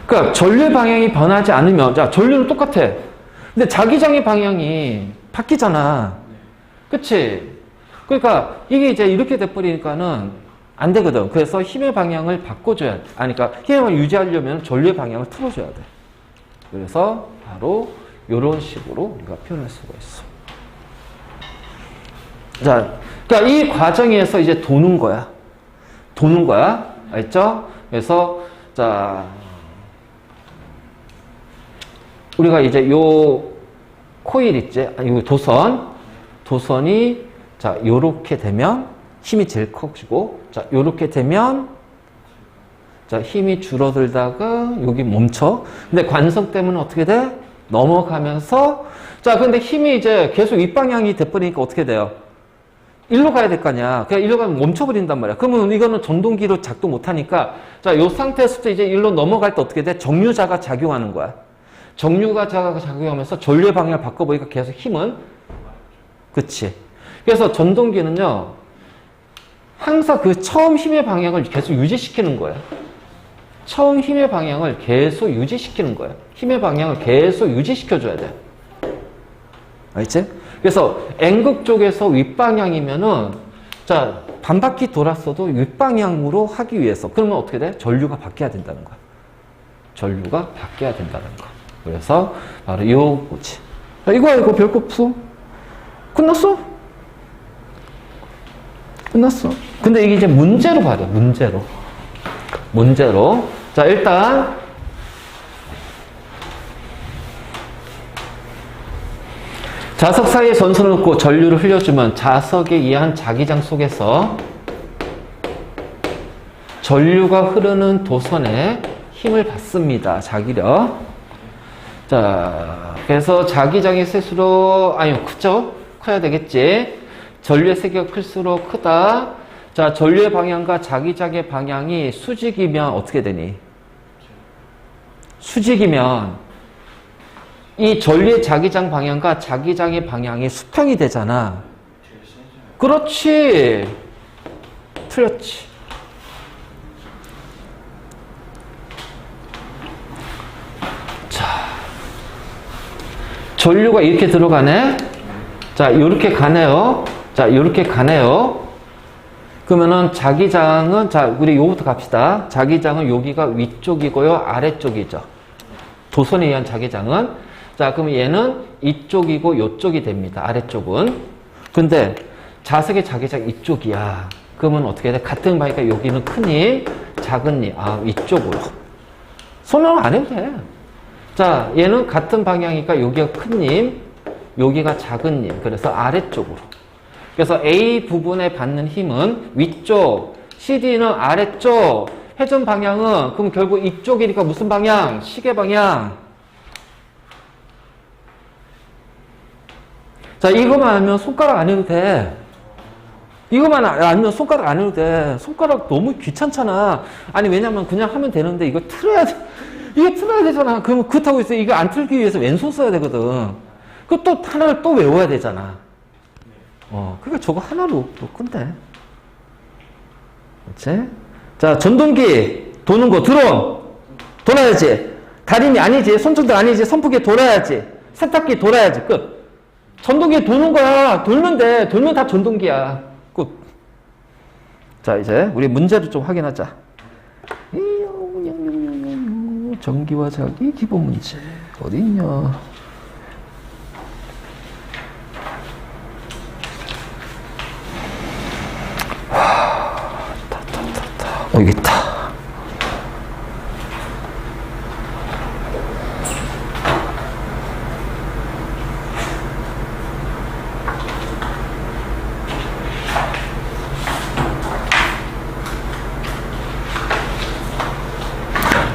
그러니까 전류의 방향이 변하지 않으면, 자, 전류는 똑같아. 근데 자기장의 방향이 바뀌잖아. 그치? 그러니까 이게 이제 이렇게 돼버리니까는 안 되거든. 그래서 힘의 방향을 바꿔줘야 돼. 아니, 그러니까 힘의 방향을 유지하려면 전류의 방향을 틀어줘야 돼. 그래서 바로 이런 식으로 우리가 표현할 수가 있어. 자, 그러니까 이 과정에서 이제 도는 거야. 도는 거야. 알죠? 그래서, 자, 우리가 이제 요 코일 있지? 아니, 요 도선이, 자, 요렇게 되면 힘이 제일 커지고, 자, 요렇게 되면, 자, 힘이 줄어들다가 여기 멈춰. 근데 관성 때문에 어떻게 돼? 넘어가면서, 자, 근데 힘이 이제 계속 윗방향이 돼버리니까 어떻게 돼요? 일로 가야 될 거 아니야. 그냥 일로 가면 멈춰버린단 말이야. 그러면 이거는 전동기로 작동 못하니까, 자, 요 상태에서부터 이제 일로 넘어갈 때 어떻게 돼? 정류자가 작용하는 거야. 정류자가 작용하면서 전류의 방향을 바꿔보니까 계속 힘은, 그치. 그래서 전동기는요, 항상 그 처음 힘의 방향을 계속 유지시키는 거야. 처음 힘의 방향을 계속 유지시키는 거야. 힘의 방향을 계속 유지시켜줘야 돼. 알겠지? 그래서 N극 쪽에서 윗방향이면은, 자, 반바퀴 돌았어도 윗방향으로 하기 위해서. 그러면 어떻게 돼? 전류가 바뀌어야 된다는 거야. 전류가 바뀌어야 된다는 거. 그래서 바로 요거지. 이거 별거 없어. 끝났어? 끝났어. 근데 이게 이제 문제로 봐야 돼. 문제로. 자, 일단 자석 사이에 전선을 놓고 전류를 흘려주면 자석에 의한 자기장 속에서 전류가 흐르는 도선에 힘을 받습니다. 자기력. 자, 그래서 자기장의 세수로, 아니요, 크죠? 커야 되겠지. 전류의 세기가 클수록 크다. 자, 전류의 방향과 자기장의 방향이 수직이면 어떻게 되니? 수직이면 이 전류의 자기장 방향과 자기장의 방향이 수평이 되잖아. 그렇지. 틀렸지. 자, 전류가 이렇게 들어가네. 자, 이렇게 가네요. 자, 이렇게 가네요. 그러면은 자기장은, 자, 우리 요거부터 갑시다. 자기장은 여기가 위쪽이고요, 아래쪽이죠. 도선에 의한 자기장은. 자, 그럼 얘는 이쪽이고 요쪽이 됩니다. 아래쪽은. 근데 자석의 자기장 이쪽이야. 그러면 어떻게 돼? 같은 바위가 여기는 큰 힘, 작은 힘. 아, 이쪽으로. 설명 안 해도 돼. 자, 얘는 같은 방향이니까 여기가 큰 힘, 여기가 작은 힘. 그래서 아래쪽으로. 그래서 A 부분에 받는 힘은 위쪽, CD는 아래쪽, 회전 방향은 그럼 결국 이쪽이니까 무슨 방향? 시계 방향. 자, 이거만 알면 손가락 안 해도 돼. 이거만 알면 손가락 안 해도 돼. 손가락 너무 귀찮잖아. 아니, 왜냐면 그냥 하면 되는데 이거 틀어야 돼. 이거 틀어야 되잖아. 그러면 그렇다고 해서 이거 안 틀기 위해서 왼손 써야 되거든. 그 또 하나를 또 외워야 되잖아. 그러니까 저거 하나로 또 끝내. 그렇지? 자, 전동기 도는 거 드론 돌아야지. 다리미 아니지. 손전등 아니지. 선풍기 돌아야지. 세탁기 돌아야지. 끝. 전동기 도는 거야. 돌면 돼. 돌면 다 전동기야. 끝. 자, 이제 우리 문제를 좀 확인하자. 전기와 자기 기본 문제 어디 있냐? 여기 있다.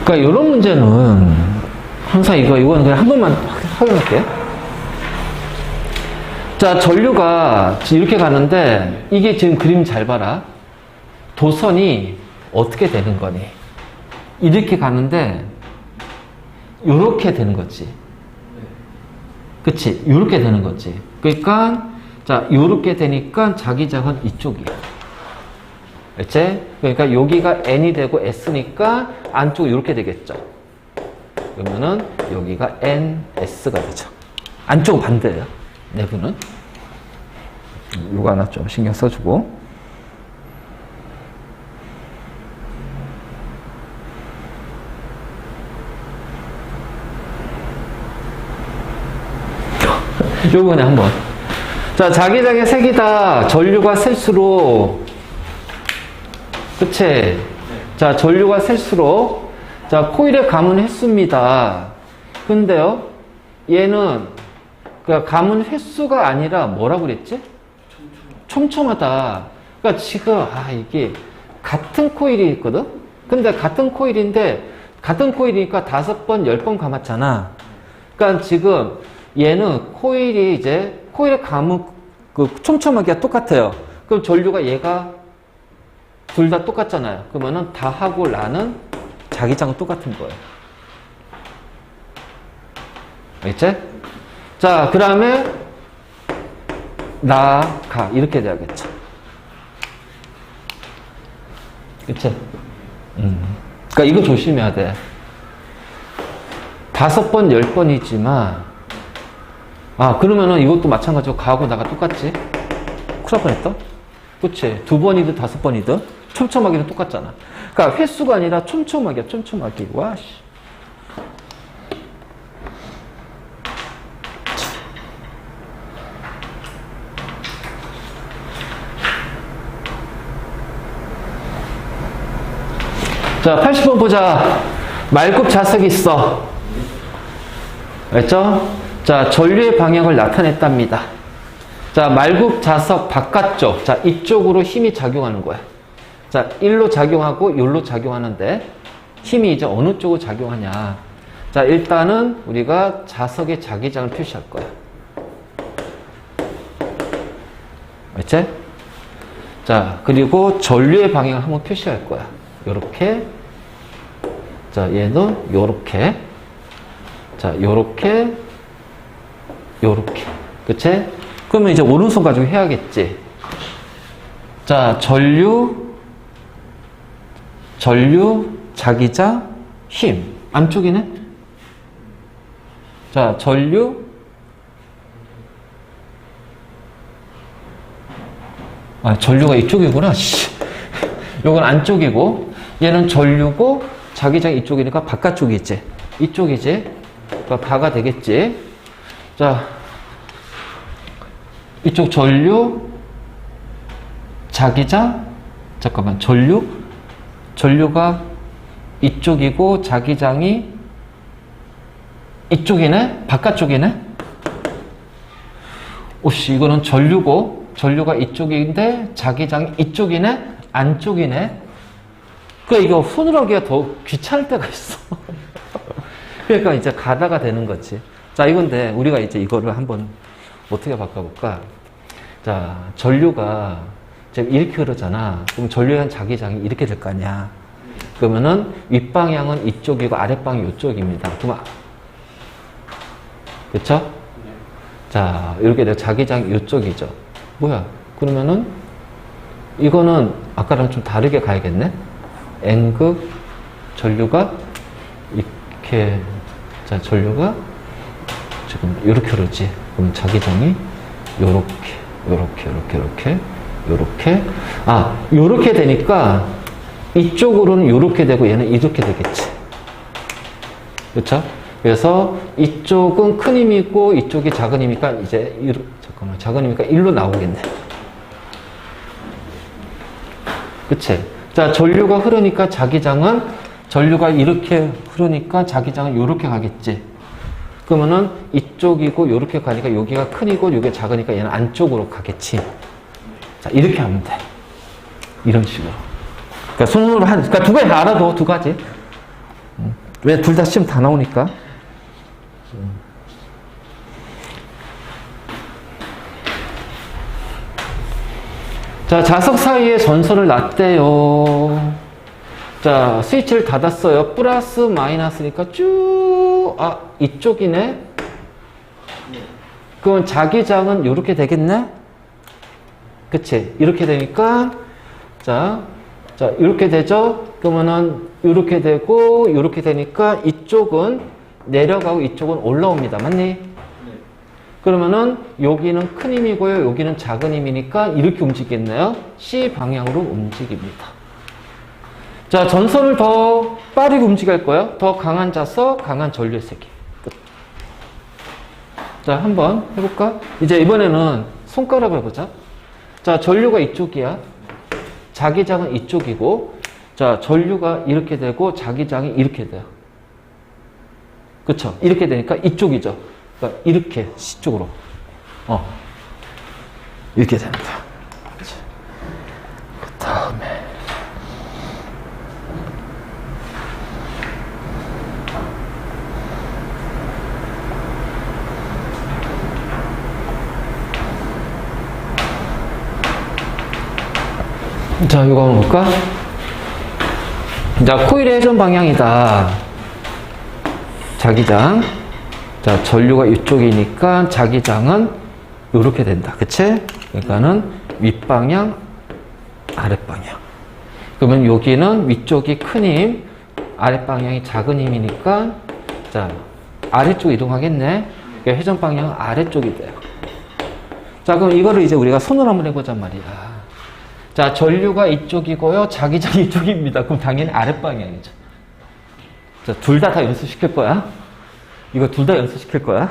그러니까 이런 문제는 항상 이거는 그냥 한 번만 확인할게요. 자, 전류가 이렇게 가는데 이게 지금 그림 잘 봐라. 도선이 어떻게 되는 거니? 이렇게 가는데 요렇게 되는 거지. 그치? 요렇게 되는 거지. 그러니까 자, 요렇게 되니까 자기장은 이쪽이야. 그치? 그러니까 여기가 N이 되고 S니까 안쪽은 요렇게 되겠죠. 그러면은 여기가 NS가 되죠. 안쪽은 반대예요. 내부는. 요거 하나 좀 신경 써주고. 요번에 한번. 자, 자기장의 색이다. 전류가 셀수록. 그치? 자, 전류가 셀수록. 자, 코일에 감은 횟수입니다. 근데요, 얘는, 감은 횟수가 아니라 뭐라고 그랬지? 촘촘하다. 그러니까 지금, 이게 같은 코일이 있거든? 근데 같은 코일인데, 같은 코일이니까 5번, 10번 감았잖아. 그러니까 지금, 얘는 코일이 이제 코일의 감은 그 촘촘하기가 똑같아요. 그럼 전류가 얘가 둘 다 똑같잖아요. 그러면은 다하고 라는 자기장은 똑같은 거예요. 알겠지? 자, 그 다음에 나, 가 이렇게 돼야겠죠. 그치? 그러니까 이거 조심해야 돼. 5번, 10번이지만 그러면은 이것도 마찬가지로 가하고 나가 똑같지? 큰일 날 뻔했다? 그치? 2번이든 5번이든 촘촘하기는 똑같잖아. 그러니까 횟수가 아니라 촘촘하게, 촘촘하게. 와, 씨. 자, 80번 보자. 말굽 자석이 있어. 알죠? 자, 전류의 방향을 나타냈답니다. 자, 말굽 자석 바깥쪽. 자, 이쪽으로 힘이 작용하는 거야. 자, 1로 작용하고 1로 작용하는데 힘이 이제 어느 쪽으로 작용하냐. 자, 일단은 우리가 자석의 자기장을 표시할 거야. 알지? 자, 그리고 전류의 방향을 한번 표시할 거야. 요렇게. 자, 얘는 요렇게. 자, 요렇게. 요렇게. 그치? 그러면 이제 오른손 가지고 해야겠지. 자, 전류, 자기장, 힘. 안쪽이네? 자, 전류, 전류가 이쪽이구나. 요건 안쪽이고, 얘는 전류고, 자기장 이쪽이니까 바깥쪽이지. 이쪽이지. 그러니까 바가 되겠지. 자, 이쪽 전류, 자기장, 잠깐만, 전류가 이쪽이고, 자기장이 이쪽이네? 바깥쪽이네? 오씨, 이거는 전류고, 전류가 이쪽인데, 자기장이 이쪽이네? 안쪽이네? 그러니까 이거 손으로 하기가 더 귀찮을 때가 있어. 그러니까 이제 가다가 되는 거지. 자, 이건데, 우리가 이제 이거를 한번 어떻게 바꿔볼까? 자, 전류가 지금 이렇게 흐르잖아. 그럼 전류에 한 자기장이 이렇게 될 거 아니야. 그러면은 윗방향은 이쪽이고 아랫방향이 이쪽입니다. 그럼 그쵸? 자, 이렇게 되면 자기장이 이쪽이죠. 뭐야? 그러면은 이거는 아까랑 좀 다르게 가야겠네? N극 전류가 이렇게, 자, 전류가 지금 이렇게 흐르지. 그럼 자기장이 요렇게. 요렇게 되니까 이쪽으로는 요렇게 되고 얘는 이렇게 되겠지. 그쵸? 그래서 이쪽은 큰 힘이고 이쪽이 작은 힘이니까 이제 작은 힘이니까 1로 나오겠네. 그치? 자, 전류가 흐르니까 전류가 이렇게 흐르니까 자기장은 요렇게 가겠지. 그러면은 이쪽이고 요렇게 가니까 여기가 큰이고 여기가 작으니까 얘는 안쪽으로 가겠지. 자, 이렇게 하면 돼. 이런 식으로. 그러니까 손으로 그러니까 두 가지 알아도 두 가지. 왜 둘 다 시험 다 나오니까. 자, 자석 사이에 전선을 놨대요. 자, 스위치를 닫았어요. 플러스 마이너스니까 쭉, 이쪽이네? 그럼 자기장은 이렇게 되겠네? 그치? 이렇게 되니까, 자, 이렇게 되죠? 그러면은, 이렇게 되고, 이렇게 되니까, 이쪽은 내려가고, 이쪽은 올라옵니다. 맞니? 그러면은, 여기는 큰 힘이고요. 여기는 작은 힘이니까, 이렇게 움직이겠네요? C 방향으로 움직입니다. 자, 전선을 더 빠르게 움직일 거예요. 더 강한 자석, 강한 전류의 세기. 끝. 자, 한번 해볼까? 이제 이번에는 손가락을 해보자. 자, 전류가 이쪽이야. 자기장은 이쪽이고, 자, 전류가 이렇게 되고, 자기장이 이렇게 돼요. 그쵸? 이렇게 되니까 이쪽이죠. 그러니까 이렇게, C쪽으로. 이렇게 됩니다. 그 다음에. 자, 이거 한번 볼까? 자, 코일의 회전 방향이다. 자기장. 자, 전류가 이쪽이니까 자기장은 이렇게 된다. 그치? 그러니까는 윗방향, 아랫방향. 그러면 여기는 위쪽이 큰 힘, 아랫방향이 작은 힘이니까, 자, 아래쪽 이동하겠네? 그러니까 회전 방향은 아래쪽이 돼요. 자, 그럼 이거를 이제 우리가 손으로 한번 해보잔 말이야. 자, 전류가 이쪽이고요. 자기장이 이쪽입니다. 그럼 당연히 아랫방향이죠. 자, 둘 다 연습시킬 거야. 이거 둘 다 연습시킬 거야.